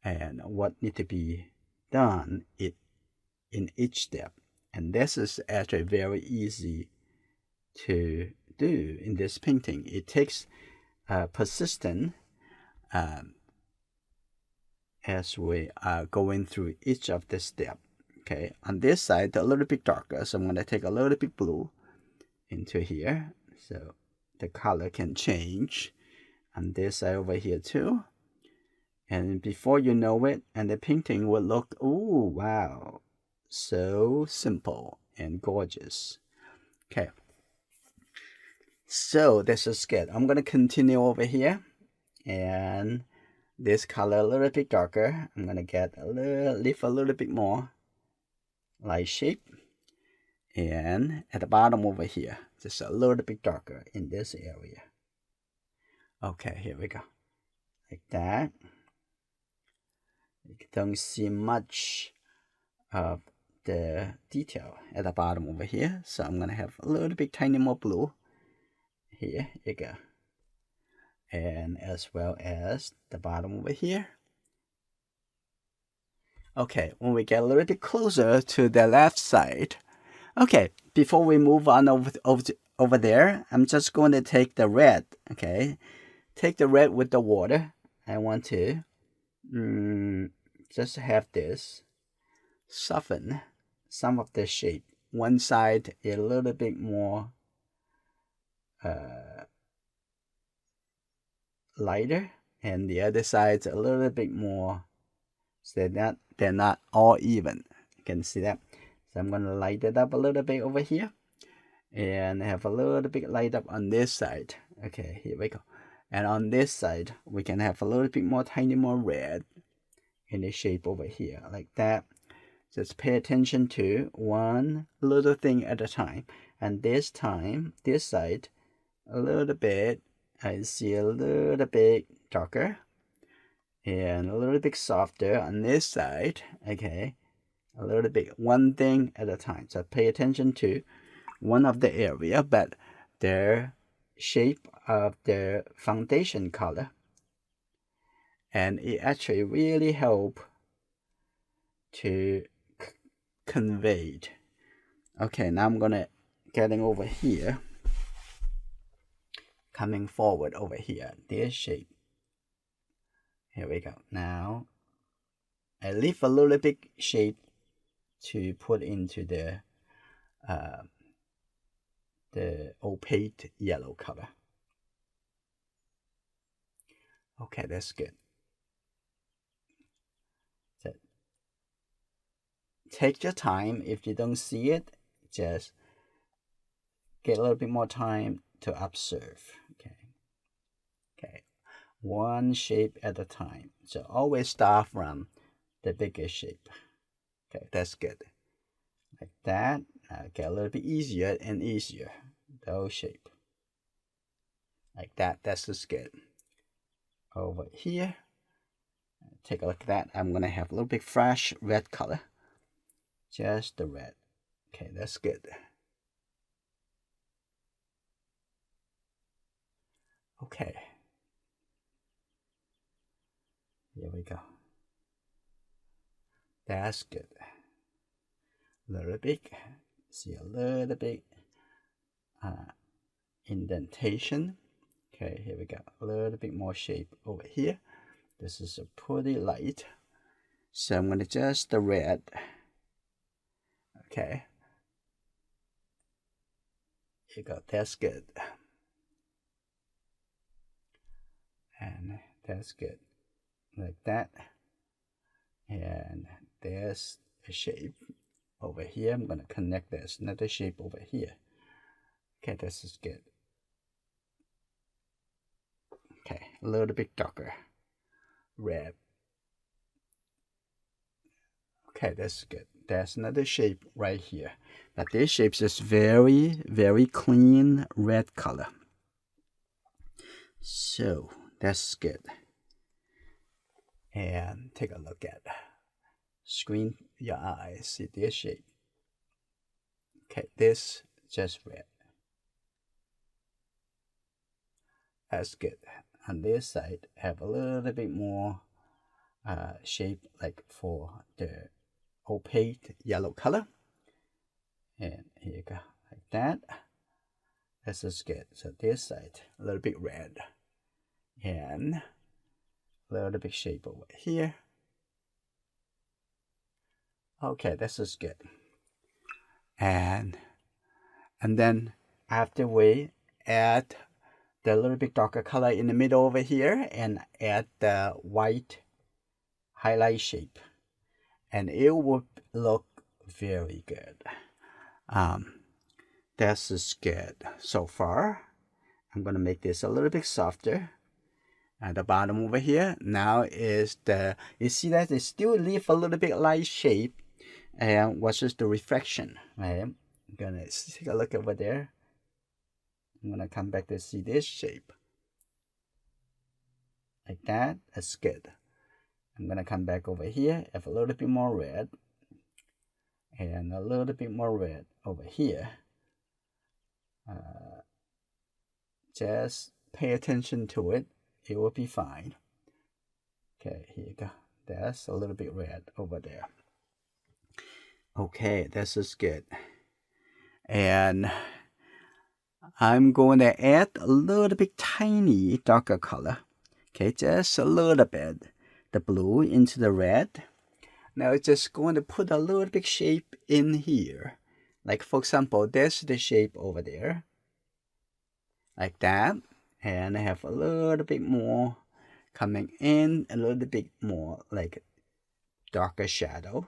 and what need to be done in each step. And this is actually very easy to do in this painting. It takes persistence as we are going through each of the steps. Okay, on this side, a little bit darker, so I'm going to take a little bit blue into here, so the color can change. On this side over here too. And before you know it, and the painting will look, oh wow, so simple and gorgeous. Okay, so this is good. I'm going to continue over here, and this color a little bit darker. I'm going to get leave a little bit more light shape, and at the bottom over here, just a little bit darker in this area. Okay, here we go, like that. You don't see much of the detail at the bottom over here, so I'm gonna have a little bit tiny more blue here. You go, and as well as the bottom over here. Okay, when we get a little bit closer to the left side, okay, before we move on over there, I'm just going to take the red. Okay, take the red with the water. I want to just have this soften some of the shape. One side a little bit more lighter, and the other side's a little bit more, so they're not all even. You can see that. So I'm gonna light it up a little bit over here, and have a little bit light up on this side. Okay, here we go. And on this side, we can have a little bit more tiny more red in the shape over here, like that. Just pay attention to one little thing at a time. And this time, this side, a little bit, I see a little bit darker and a little bit softer on this side. Okay, a little bit, one thing at a time. So pay attention to one of the area, but their shape of the foundation color, and it actually really help to convey it. Okay, now I'm gonna getting over here, coming forward over here, this shape. Here we go. Now I leave a little bit shape to put into the opaque yellow color. Okay, that's good. So take your time. If you don't see it, just get a little bit more time to observe. Okay, one shape at a time. So always start from the biggest shape. Okay, that's good. Like that. Now get a little bit easier and easier. Those shape. Like that. That's just good. Over here, take a look at that. I'm gonna have a little bit fresh red color. Just the red. Okay, that's good. Okay. Here we go. That's good. A little bit. See a little bit indentation. Okay, here we go. A little bit more shape over here. This is a pretty light. So I'm going to adjust the red. Okay. Here you go. That's good. And that's good. Like that. And there's a shape over here. I'm going to connect this. Another shape over here. Okay, this is good. Okay, a little bit darker. Red. Okay, that's good. There's another shape right here. But this shape is very, very clean red color. So that's good. And take a look at screen your eyes. See this shape. Okay, this just red. That's good. On this side, have a little bit more shape like for the opaque yellow color. And here you go, like that. This is good. So this side, a little bit red. And a little bit shape over here. Okay, this is good. And then after we add the little bit darker color in the middle over here and add the white highlight shape, and it would look very good. This is good so far. I'm gonna make this a little bit softer. At the bottom over here, now is the, you see that it still leave a little bit light shape, and what's just the reflection, right? I'm gonna take a look over there. I'm gonna come back to see this shape. Like that, that's good. I'm gonna come back over here, have a little bit more red, and a little bit more red over here. Just pay attention to it, it will be fine. Okay, here you go. That's a little bit red over there. Okay, this is good. And I'm going to add a little bit tiny darker color. Okay, just a little bit. The blue into the red. Now it's just going to put a little bit shape in here. Like for example, there's the shape over there. Like that. And I have a little bit more coming in, a little bit more like darker shadow.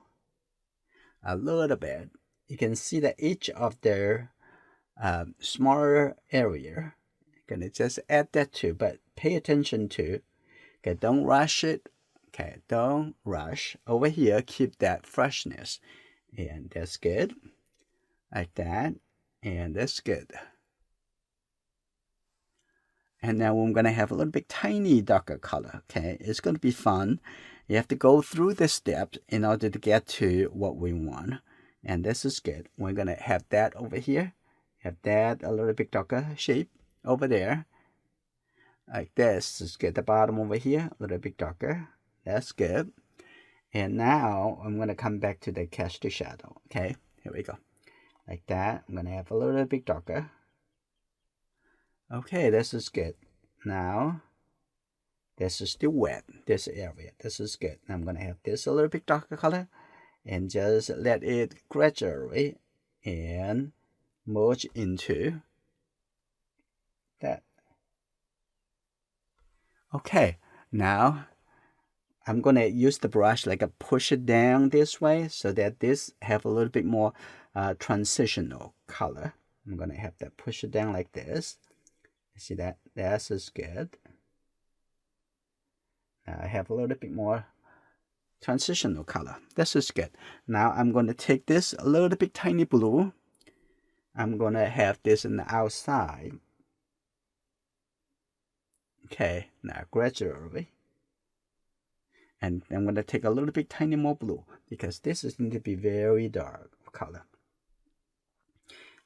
A little bit. You can see that each of their smaller area. I'm gonna just add that too, but pay attention to. Okay, don't rush it. Okay, don't rush. Over here, keep that freshness. And that's good. Like that. And that's good. And now I'm going to have a little bit tiny darker color. Okay, it's going to be fun. You have to go through the steps in order to get to what we want. And this is good. We're going to have that over here. Have that a little bit darker shape over there. Like this. Let's get the bottom over here a little bit darker. That's good. And now I'm going to come back to the cast the shadow. Okay, here we go. Like that. I'm going to have a little bit darker. Okay, this is good. Now, this is still wet, this area. This is good. I'm going to have this a little bit darker color and just let it gradually and merge into that. Okay, now I'm going to use the brush like a push it down this way so that this have a little bit more transitional color. I'm going to have that push it down like this. See that? This is good. Now I have a little bit more transitional color. This is good. Now I'm going to take this a little bit tiny blue. I'm going to have this in the outside. Okay, now gradually. And I'm going to take a little bit tiny more blue because this is going to be very dark color.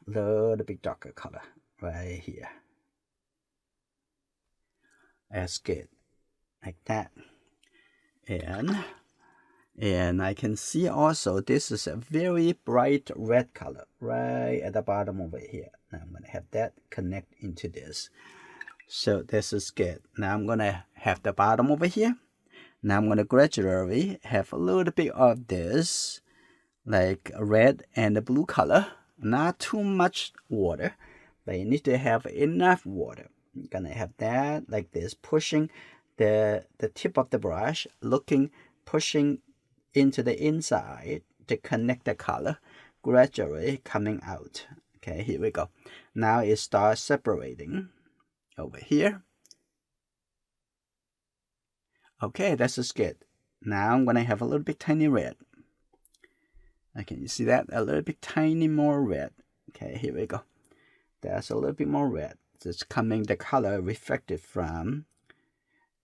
A little bit darker color right here. That's good. Like that. And I can see also this is a very bright red color right at the bottom over here. Now I'm going to have that connect into this. So this is good. Now I'm going to have the bottom over here. Now I'm going to gradually have a little bit of this, like red and the blue color. Not too much water, but you need to have enough water. I'm going to have that like this, pushing the tip of the brush, pushing into the inside to connect the color, gradually coming out. Okay, here we go. Now it starts separating over here. Okay, this is good. Now I'm going to have a little bit tiny red. Okay, you see that? A little bit tiny more red. Okay, here we go. There's a little bit more red. It's coming, the color reflected from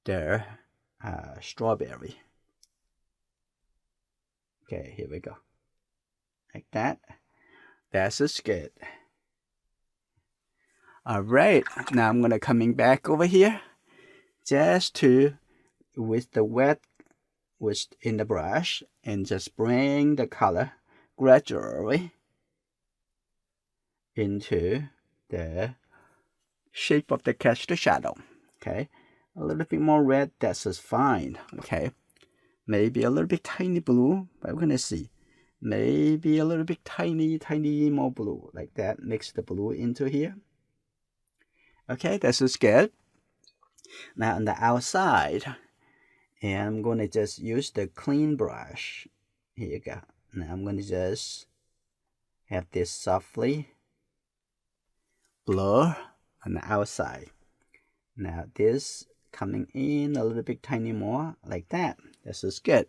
the strawberry. Okay, here we go. Like that. This is good. Alright, now I'm going to coming back over here just to, with the wet in the brush, and just bring the color gradually into the shape of the catch the shadow. Okay, a little bit more red, that's just fine. Okay, maybe a little bit tiny blue, but we're gonna see. Maybe a little bit tiny more blue, like that. Mix the blue into here. Okay, this is good. Now on the outside, and I'm going to just use the clean brush. Here you go. Now I'm going to just have this softly blur on the outside. Now this coming in a little bit tiny more, like that. This is good.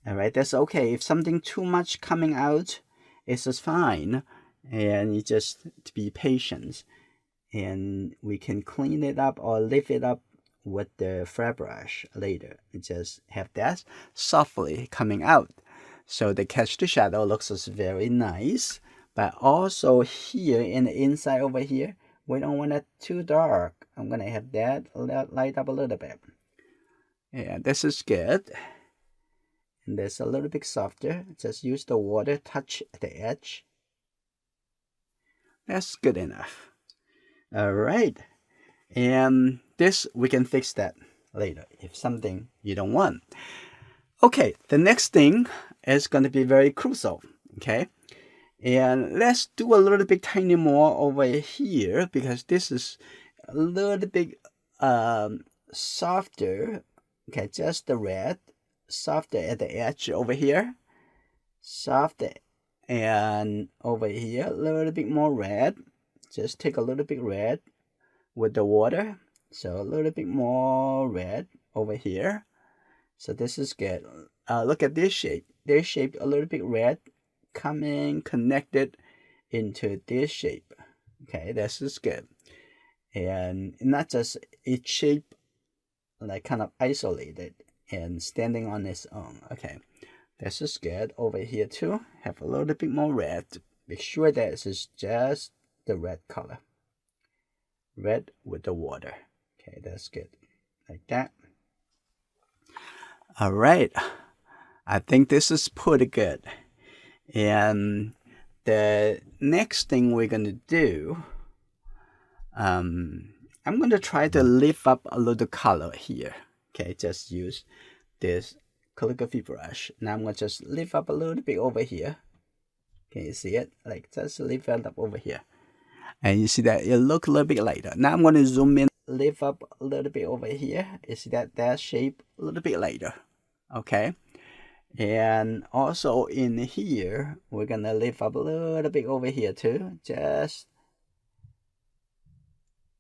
Alright, that's okay. If something too much coming out, it's just fine. And you just to be patient. And we can clean it up or lift it up with the flat brush later. Just have that softly coming out. So the catch the shadow looks very nice. But also here in the inside over here, we don't want it too dark. I'm going to have that light up a little bit. Yeah, this is good. And this a little bit softer. Just use the water, touch the edge. That's good enough. Alright. And this, we can fix that later if something you don't want. Okay, the next thing is going to be very crucial. Okay. And let's do a little bit tiny more over here because this is a little bit softer. Okay, just the red. Softer at the edge over here. Softer. And over here, a little bit more red. Just take a little bit red with the water. So a little bit more red over here. So this is good. Look at this shape. This shape a little bit red, coming connected into this shape. Okay, this is good. And not just each shape like kind of isolated and standing on its own. Okay, this is good. Over here too, have a little bit more red. Make sure that this is just the red color. Red with the water. Okay, that's good. Like that. Alright. I think this is pretty good. And the next thing we're going to do, I'm going to try to lift up a little color here. Okay, just use this calligraphy brush. Now I'm going to just lift up a little bit over here. Can you see it? Like just lift it up over here. And you see that it looks a little bit lighter. Now I'm going to zoom in, lift up a little bit over here. You see that shape a little bit lighter. Okay. And also in here, we're going to lift up a little bit over here too. Just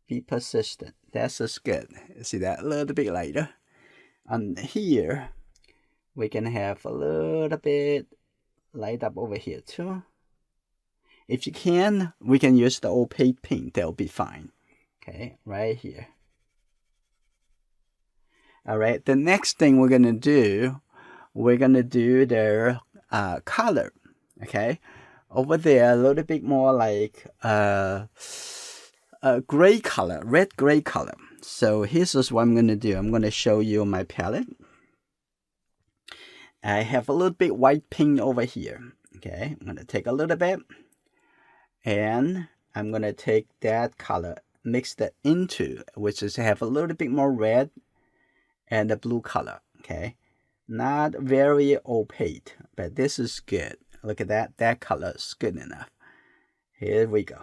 be persistent. That's just good. You see that a little bit lighter. And here, we can have a little bit light up over here too. If you can, we can use the opaque paint. That'll be fine. Okay, right here. All right, the next thing we're gonna do, the color. Okay, over there a little bit more like a gray color, red gray color. So here's what I'm gonna do. I'm gonna show you my palette. I have a little bit white paint over here. Okay, I'm gonna take a little bit, and I'm gonna take that color, mix that into, which is have a little bit more red and the blue color. Okay, not very opaque, but this is good. Look at that. That color is good enough. Here we go.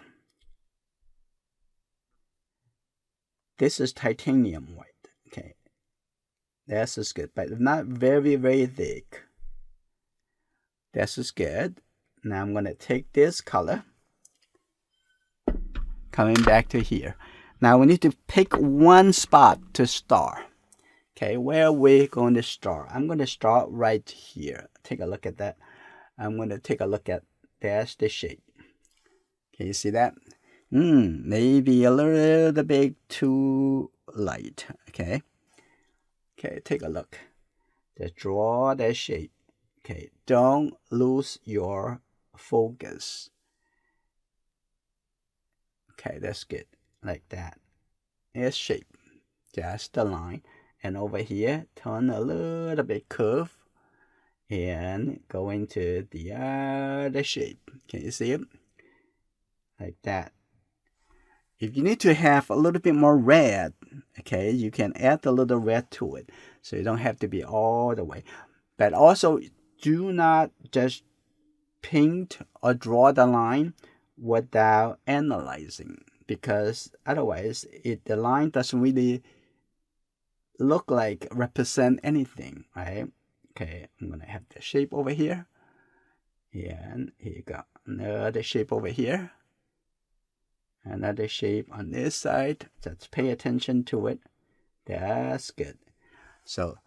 This is titanium white. Okay, this is good, but not very, very thick. This is good. Now I'm gonna take this color, coming back to here. Now we need to pick one spot to start. Okay, where are we going to start? I'm going to start right here. Take a look at that. I'm going to take a look at, that's the shape. Can you see that? Maybe a little bit too light. Okay. Okay, take a look. Just draw that shape. Okay, don't lose your focus. Okay, that's good. Like that. It's shape. Just the line. And over here, turn a little bit curve and go into the other shape. Can you see it? Like that. If you need to have a little bit more red, okay, you can add a little red to it. So you don't have to be all the way. But also, do not just paint or draw the line without analyzing, because otherwise the line doesn't really look like represent anything, right? Okay, I'm gonna have the shape over here. And here you go. Another shape over here. Another shape on this side. Just pay attention to it. That's good. So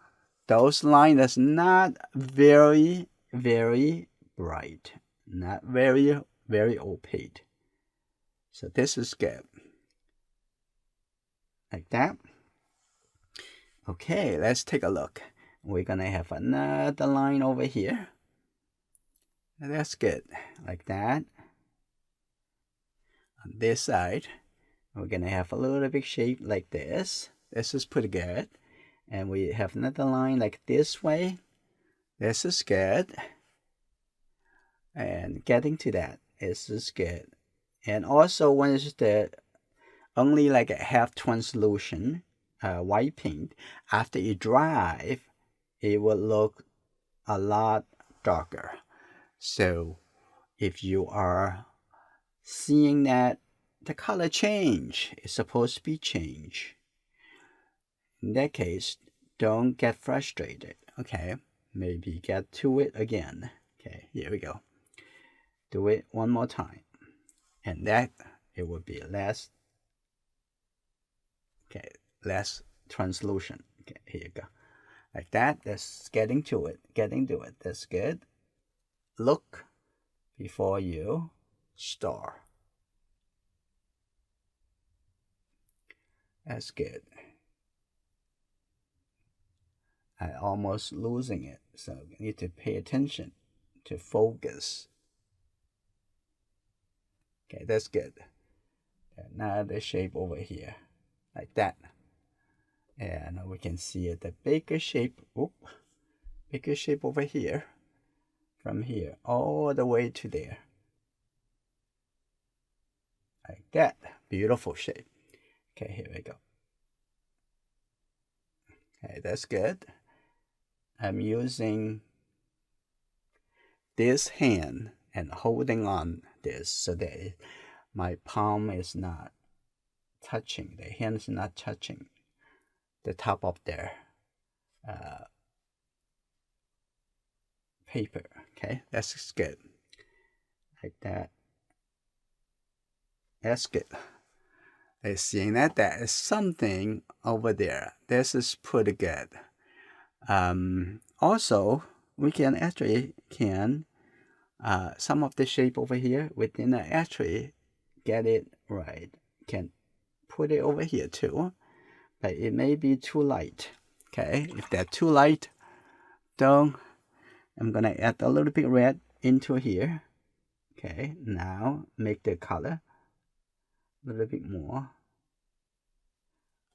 those lines are not very, very bright. Not very, very opaque. So this is good. Like that. Okay, let's take a look. We're gonna have another line over here. That's good, like that. On this side, we're gonna have a little bit shape like this. This is pretty good. And we have another line like this way. This is good. And getting to that, this is good. And also when it's the only like a half translucent white paint, after you dry, it will look a lot darker. So if you are seeing that the color change is supposed to be change, in that case, don't get frustrated. Okay, maybe get to it again. Okay, here we go. Do it one more time, and that it will be less. Okay, less translucent. Okay, here you go. Like that. That's getting to it. Getting to it. That's good. Look before you start. That's good. I almost losing it, so you need to pay attention to focus. Okay, that's good. Another shape over here, like that. And we can see the bigger shape, bigger shape over here, from here all the way to there. Like that. Beautiful shape. Okay, here we go. Okay, that's good. I'm using this hand and holding on this so that my palm is not touching, the hand is not touching the top of their paper. Okay, that's good. Like that. That's good. They're seeing that there is something over there. This is pretty good. Also, we can actually some of the shape over here, we can actually get it right. Can put it over here too, but it may be too light. Okay, if they're too light, don't. I'm gonna add a little bit red into here. Okay, now make the color a little bit more,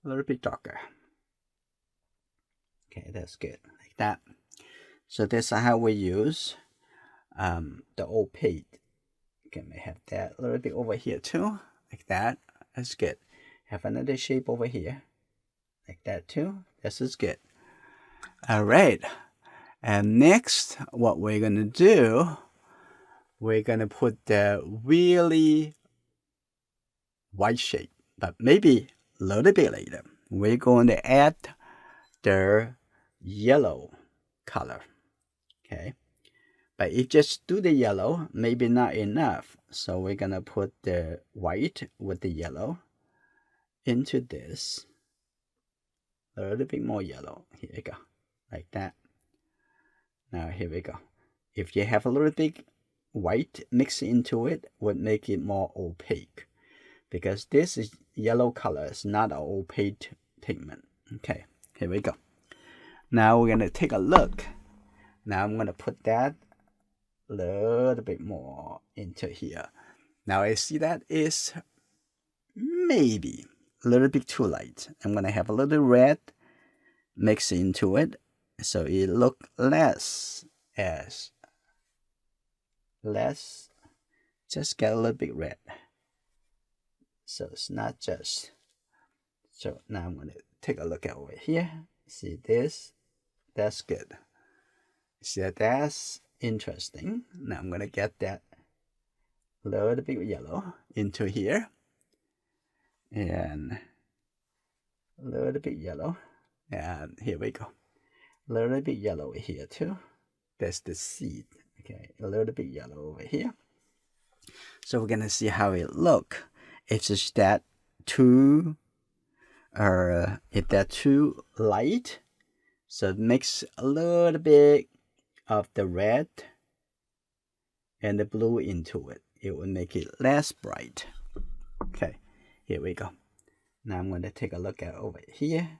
a little bit darker. Okay, that's good, like that. So this is how we use the opaque. Okay, we have that a little bit over here too, like that. That's good. Have another shape over here, like that too. This is good. All right. And next, what we're gonna do, we're gonna put the really white shape, but maybe a little bit later. We're going to add the yellow color. Okay. But if just do the yellow, maybe not enough. So we're gonna put the white with the yellow into this. A little bit more yellow. Here we go. Like that. Now here we go. If you have a little bit white mixed into it, would make it more opaque. Because this is yellow color, it's not an opaque pigment. Okay, here we go. Now we're gonna take a look. Now I'm gonna put that a little bit more into here. Now I see that is maybe a little bit too light. I'm gonna have a little red mixed into it, so it look less. Just get a little bit red. So it's not just. So now I'm gonna take a look at over here. See this? That's good. See that? That's interesting. Now I'm gonna get that little bit yellow into here, and a little bit yellow, and here we go. A little bit yellow here too. That's the seed. Okay, a little bit yellow over here. So we're gonna see how it look. It's just that too, if they're too light, so mix a little bit of the red and the blue into it. It will make it less bright. Okay, here we go. Now I'm going to take a look at over here.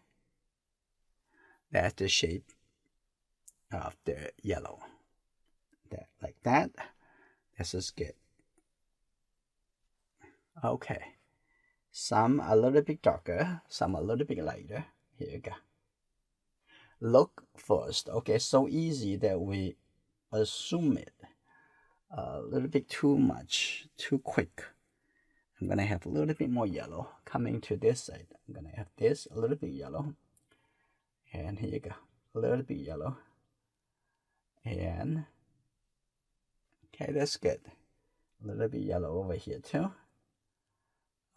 That's the shape of the yellow. That, like that. This is good. Okay. Some a little bit darker, some a little bit lighter. Here you go. Look first. Okay, so easy that we assume it. A little bit too much, too quick. I'm gonna have a little bit more yellow coming to this side. I'm gonna have this a little bit yellow. And here you go. A little bit yellow. And okay, that's good. A little bit yellow over here too.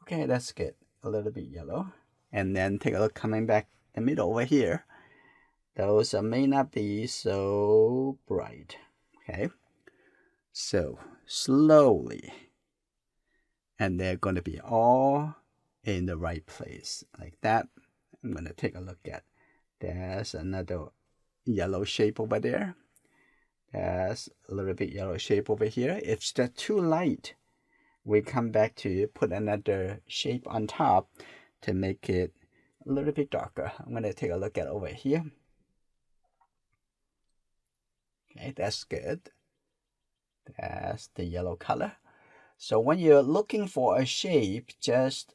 Okay, that's good. A little bit yellow. And then take a look coming back the middle over here. Those may not be so bright. Okay. So slowly. And they're going to be all in the right place. Like that. I'm going to take a look at. There's another yellow shape over there. There's a little bit yellow shape over here. If they're too light, we come back to put another shape on top to make it a little bit darker. I'm going to take a look at over here. Okay, that's good. That's the yellow color. So when you're looking for a shape, just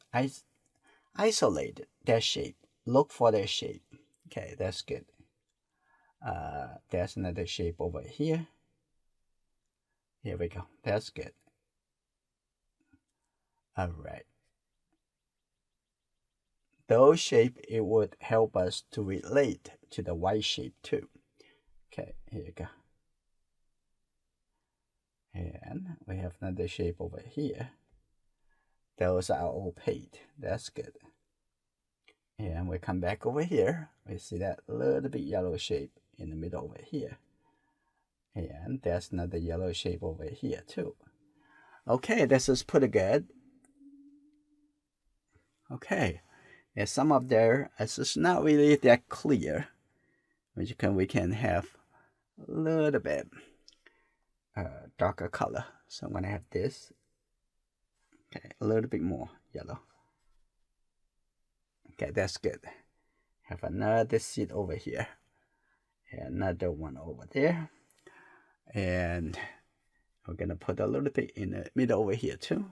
isolate that shape. Look for that shape. Okay, that's good. There's another shape over here. Here we go. That's good. All right. Those shape, it would help us to relate to the white shape too. Okay, here you go. And we have another shape over here. Those are opaque. That's good. And we come back over here. We see that little bit yellow shape in the middle over here. And there's another yellow shape over here too. Okay, this is pretty good. Okay, there's some up there. It's not really that clear. We can have a little bit darker color. So I'm gonna have this. Okay, a little bit more yellow. Okay, that's good. Have another seed over here. Another one over there. And we're gonna put a little bit in the middle over here too.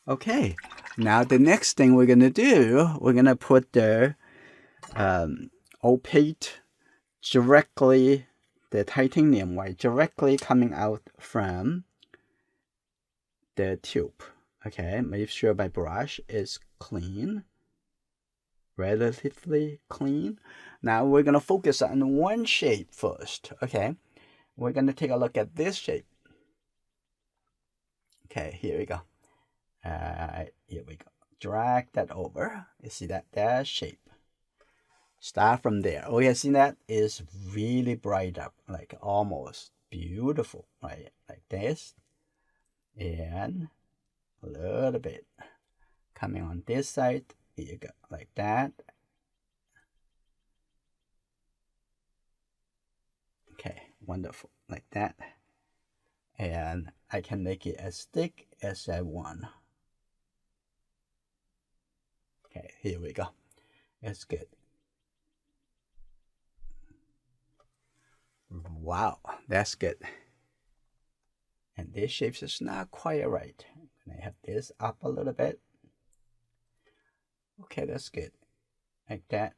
Okay, now the next thing we're gonna do, we're gonna put the opaque directly, the titanium white directly coming out from the tube. Okay, make sure my brush is clean, relatively clean. Now we're gonna focus on one shape first. Okay, we're gonna take a look at this shape. Okay, here we go. Here we go. Drag that over. You see that shape. Start from there. Oh, you see that is really bright up, like almost beautiful, right? Like this, and a little bit coming on this side. Here you go, like that. Okay, wonderful, like that. And I can make it as thick as I want. Okay, here we go. It's good. Wow, that's good. And this shape is not quite right. I'm gonna have this up a little bit. Okay, that's good. Like that.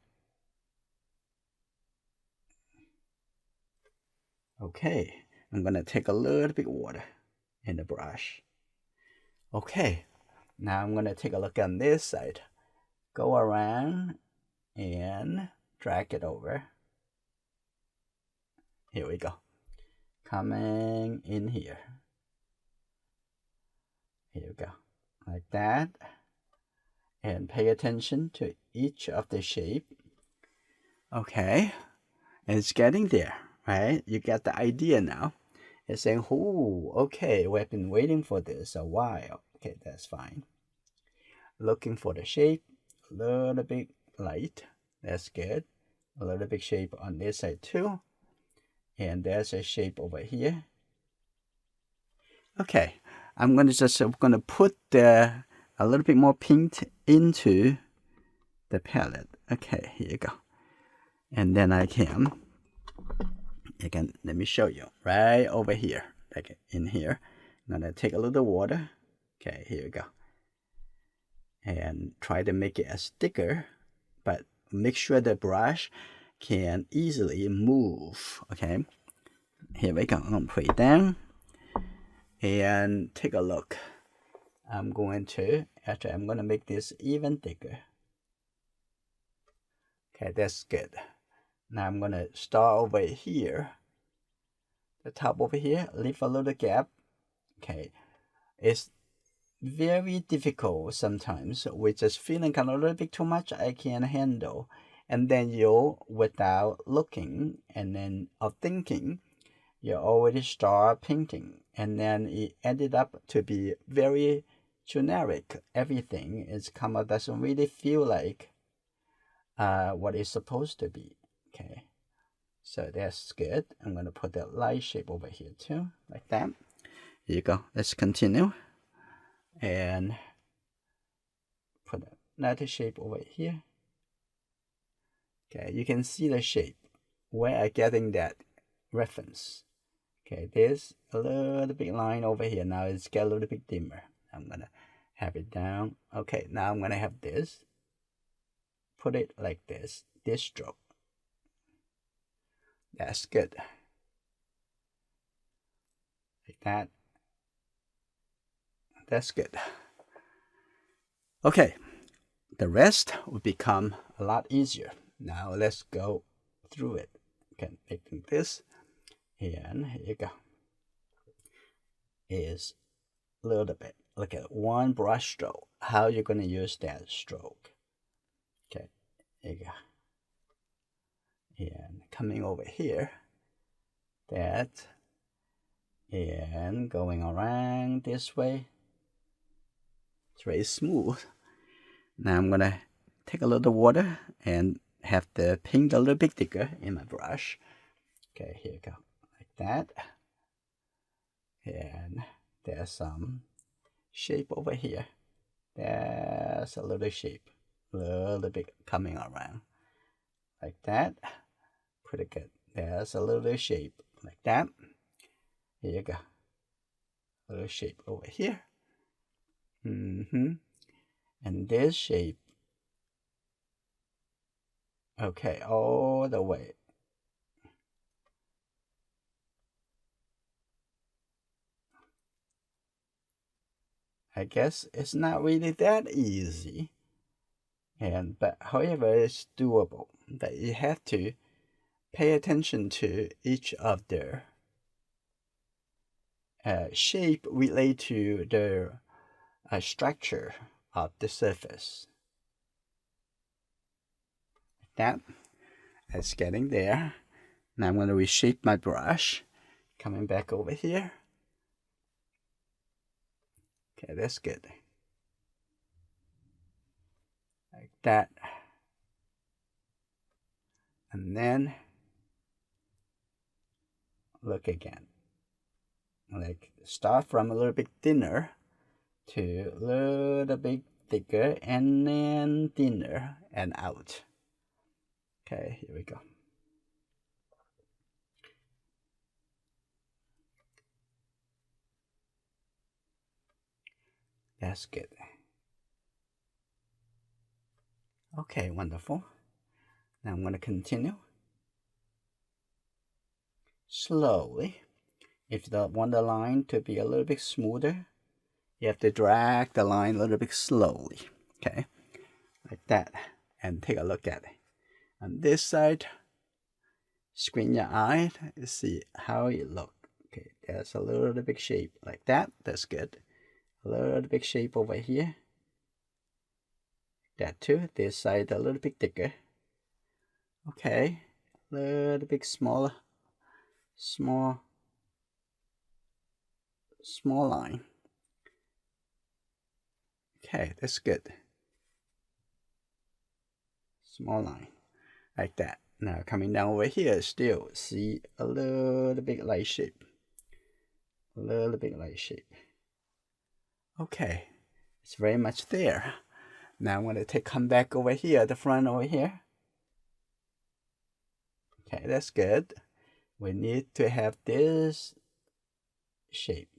Okay, I'm gonna take a little bit of water in the brush. Okay, now I'm gonna take a look on this side. Go around and drag it over. Here we go. Coming in here. Here we go. Like that. And pay attention to each of the shape. Okay, it's getting there, right? You get the idea now. It's saying, oh, okay, we've been waiting for this a while. Okay, that's fine. Looking for the shape, a little bit light. That's good. A little bit shape on this side too. And there's a shape over here. Okay, I'm gonna put a little bit more paint into the palette. Okay, here you go. And then I can, let me show you, right over here, like in here. I'm gonna take a little water. Okay, here you go. And try to make it as thicker, but make sure the brush can easily move. Okay, here we go. I'm gonna put it down and take a look. I'm gonna make this even thicker. Okay, that's good. Now I'm gonna start over here, the top over here, leave a little gap. Okay, it's very difficult sometimes. We're just feeling kind of a little bit too much. I can't handle, and then you, without looking and then of thinking, you already start painting, and then it ended up to be very generic. Everything is kind of doesn't really feel like what it's supposed to be. Okay, so that's good. I'm gonna put that light shape over here too, like that. Here you go. Let's continue and put another shape over here. Okay, you can see the shape where I'm getting that reference. Okay, there's a little bit line over here. Now it's get a little bit dimmer. I'm gonna have it down. Okay, now I'm gonna have this. Put it like this stroke. That's good. Like that. That's good. Okay, the rest will become a lot easier. Now let's go through it. Okay, making this, and here you go. Is a little bit. Look at one brush stroke. How you're gonna use that stroke. Okay, there you go. And coming over here, that, and going around this way. It's very smooth. Now I'm gonna take a little water and have the paint a little bit thicker in my brush. Okay, here you go, like that. And there's some shape over here. There's a little shape a little bit coming around like that. Pretty good. There's a little shape like that. Here you go. A little shape over here. And this shape, okay, all the way. I guess it's not really that easy, but however, it's doable. But you have to pay attention to each of their shape relate to the structure of the surface. That it's getting there. Now I'm going to reshape my brush. Coming back over here. Okay, that's good. Like that. And then look again. Like start from a little bit thinner to a little bit thicker and then thinner and out. Okay, here we go. That's good. Okay, wonderful. Now I'm going to continue. Slowly. If you want the line to be a little bit smoother, you have to drag the line a little bit slowly. Okay, like that. And take a look at it. On this side, screen your eye to see how it looks. Okay, there's a little bit shape like that. That's good. A little bit shape over here. That too. This side a little bit thicker. Okay, a little bit smaller. Small line. Okay, that's good. Small line, like that. Now coming down over here, still see a little bit light shape. A little bit light shape. Okay, it's very much there. Now I'm going to come back over here, the front over here. Okay, that's good. We need to have this shape.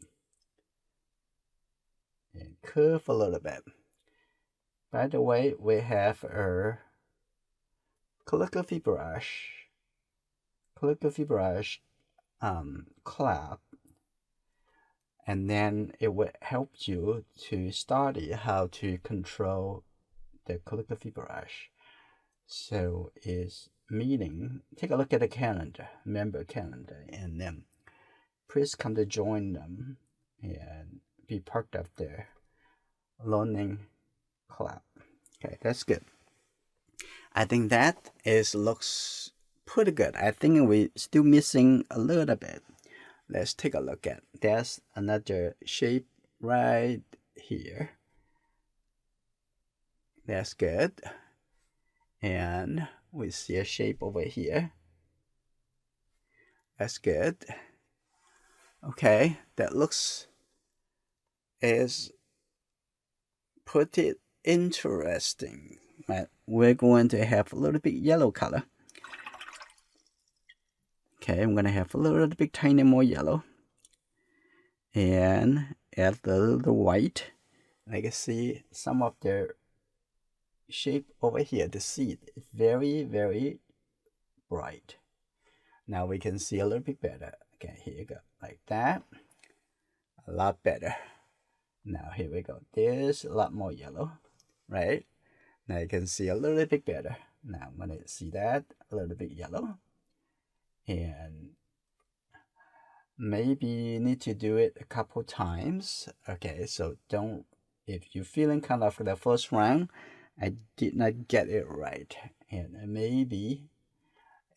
And curve a little bit. By the way, we have a calligraphy brush clamp, and then it will help you to study how to control the calligraphy brush. So is meeting, take a look at the calendar, member calendar, and then please come to join them and be part of their learning club. Okay, that's good. I think that looks pretty good. I think we're still missing a little bit. Let's take a look at. There's another shape right here. That's good. And we see a shape over here. That's good. Okay, that looks is pretty interesting. Right, we're going to have a little bit yellow color. Okay, I'm going to have a little bit tiny more yellow. And add a little white. I can see some of the shape over here, the seed is very, very bright. Now we can see a little bit better. Okay, here you go, like that. A lot better. Now here we go. There's a lot more yellow, right? Now you can see a little bit better. Now I'm gonna see that a little bit yellow, and maybe you need to do it a couple times. Okay, so don't, if you're feeling kind of the first round, I did not get it right, and maybe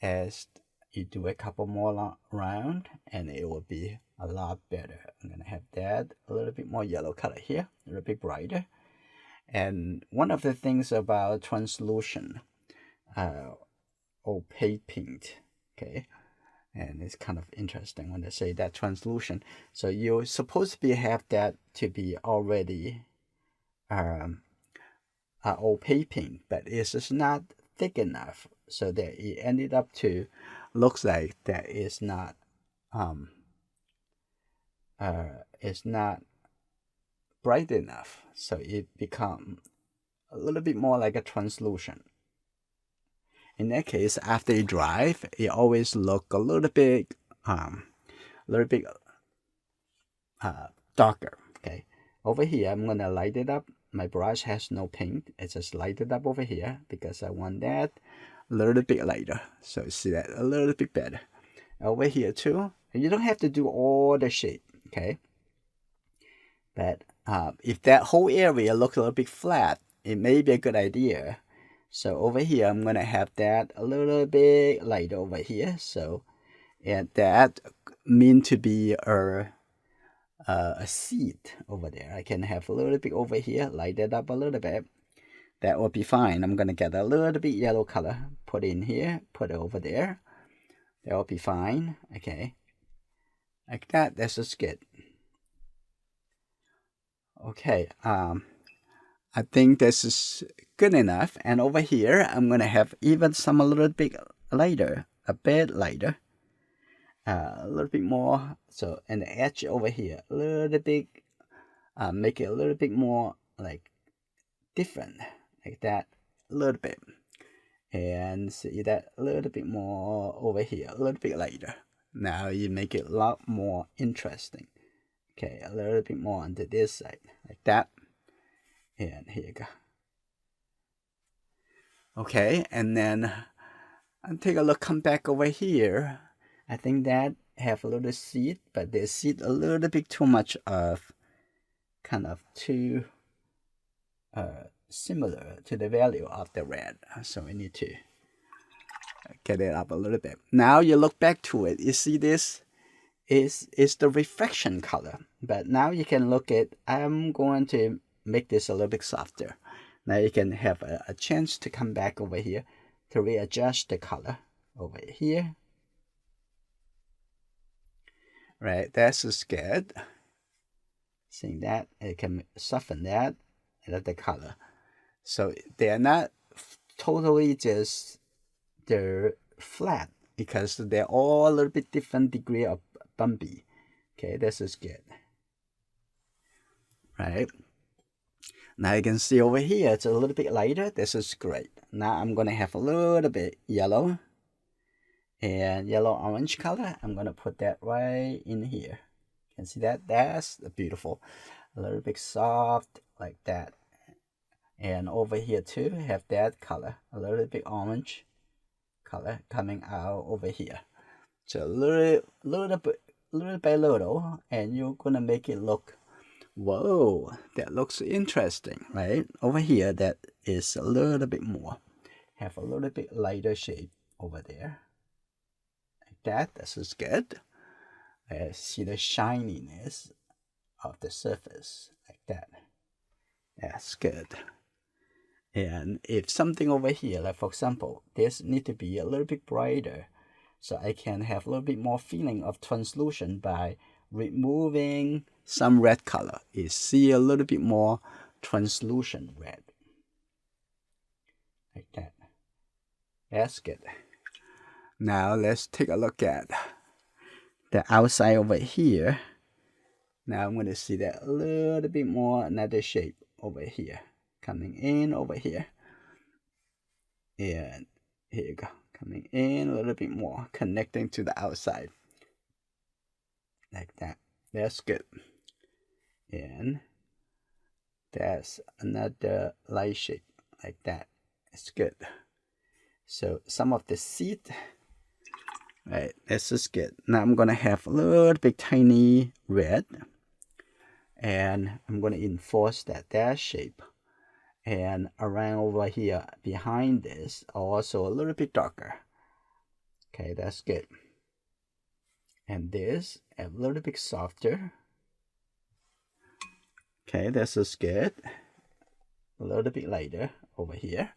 as you do a couple more round, and it will be a lot better. I'm gonna have that a little bit more yellow color here, a little bit brighter. And one of the things about translucent opaque paint, okay, and it's kind of interesting when they say that translucent. So you're supposed to have that to be already opaque pink, but it's just not thick enough, so that it ended up to looks like that it's not bright enough, so it become a little bit more like a translucent. In that case, after it dries, it always look a little bit darker. Okay, over here I'm gonna light it up. My brush has no paint. I just light it up over here because I want that a little bit lighter. So see that a little bit better. Over here too. You don't have to do all the shape, okay? But if that whole area looks a little bit flat, it may be a good idea. So over here, I'm gonna have that a little bit lighter over here. So, and that mean to be a seed over there. I can have a little bit over here, light it up a little bit. That will be fine. I'm gonna get a little bit yellow color, put in here, put it over there. That will be fine. Okay, like that. That's just good. Okay. I think this is good enough. And over here, I'm gonna have even some a little bit lighter, a bit lighter, a little bit more. So, and the edge over here, a little bit, make it a little bit more like different, like that, a little bit. And see that a little bit more over here, a little bit lighter. Now you make it a lot more interesting. Okay, a little bit more onto this side, like that. And here you go. Okay, and then I'll take a look, come back over here. I think that have a little seed, but the seed a little bit too much of kind of too similar to the value of the red. So we need to get it up a little bit. Now you look back to it, you see this is the reflection color. But now you can look at, I'm going to make this a little bit softer. Now you can have a chance to come back over here to readjust the color over here. Right, that's just good. Seeing that, it can soften that and the color. So they're not totally just, they're flat because they're all a little bit different degree of bumpy. Okay, this is good. Right. Now you can see over here, it's a little bit lighter. This is great. Now I'm going to have a little bit yellow and yellow-orange color. I'm going to put that right in here. You can see that? That's beautiful. A little bit soft like that. And over here too, have that color. A little bit orange color coming out over here. So little by little, and you're going to make it look, whoa, that looks interesting, right? Over here, that is a little bit more. Have a little bit lighter shade over there. Like that, this is good. See the shininess of the surface, like that. That's good. And if something over here, like for example, this need to be a little bit brighter, so I can have a little bit more feeling of translucent by removing some red color. You see a little bit more translucent red. Like that. That's good. Now let's take a look at the outside over here. Now I'm going to see that a little bit more, another shape over here. Coming in over here. And here you go. Coming in a little bit more, connecting to the outside. Like that. That's good. And that's another light shape like that. It's good. So some of the seed, right, this is good. Now I'm gonna have a little bit tiny red, and I'm gonna enforce that shape. And around over here behind this, also a little bit darker. Okay, that's good. And this a little bit softer. Okay, this is good. A little bit lighter over here.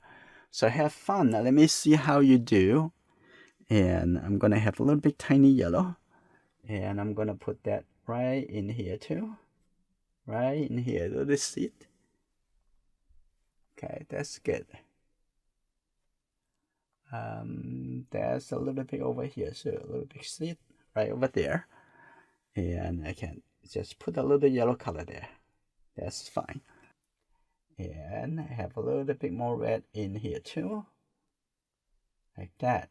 So have fun. Now let me see how you do. And I'm gonna have a little bit tiny yellow. And I'm gonna put that right in here too. Right in here, little seed. Okay, that's good. There's a little bit over here, so a little bit seed right over there. And I can just put a little yellow color there. That's fine. And I have a little bit more red in here too. Like that.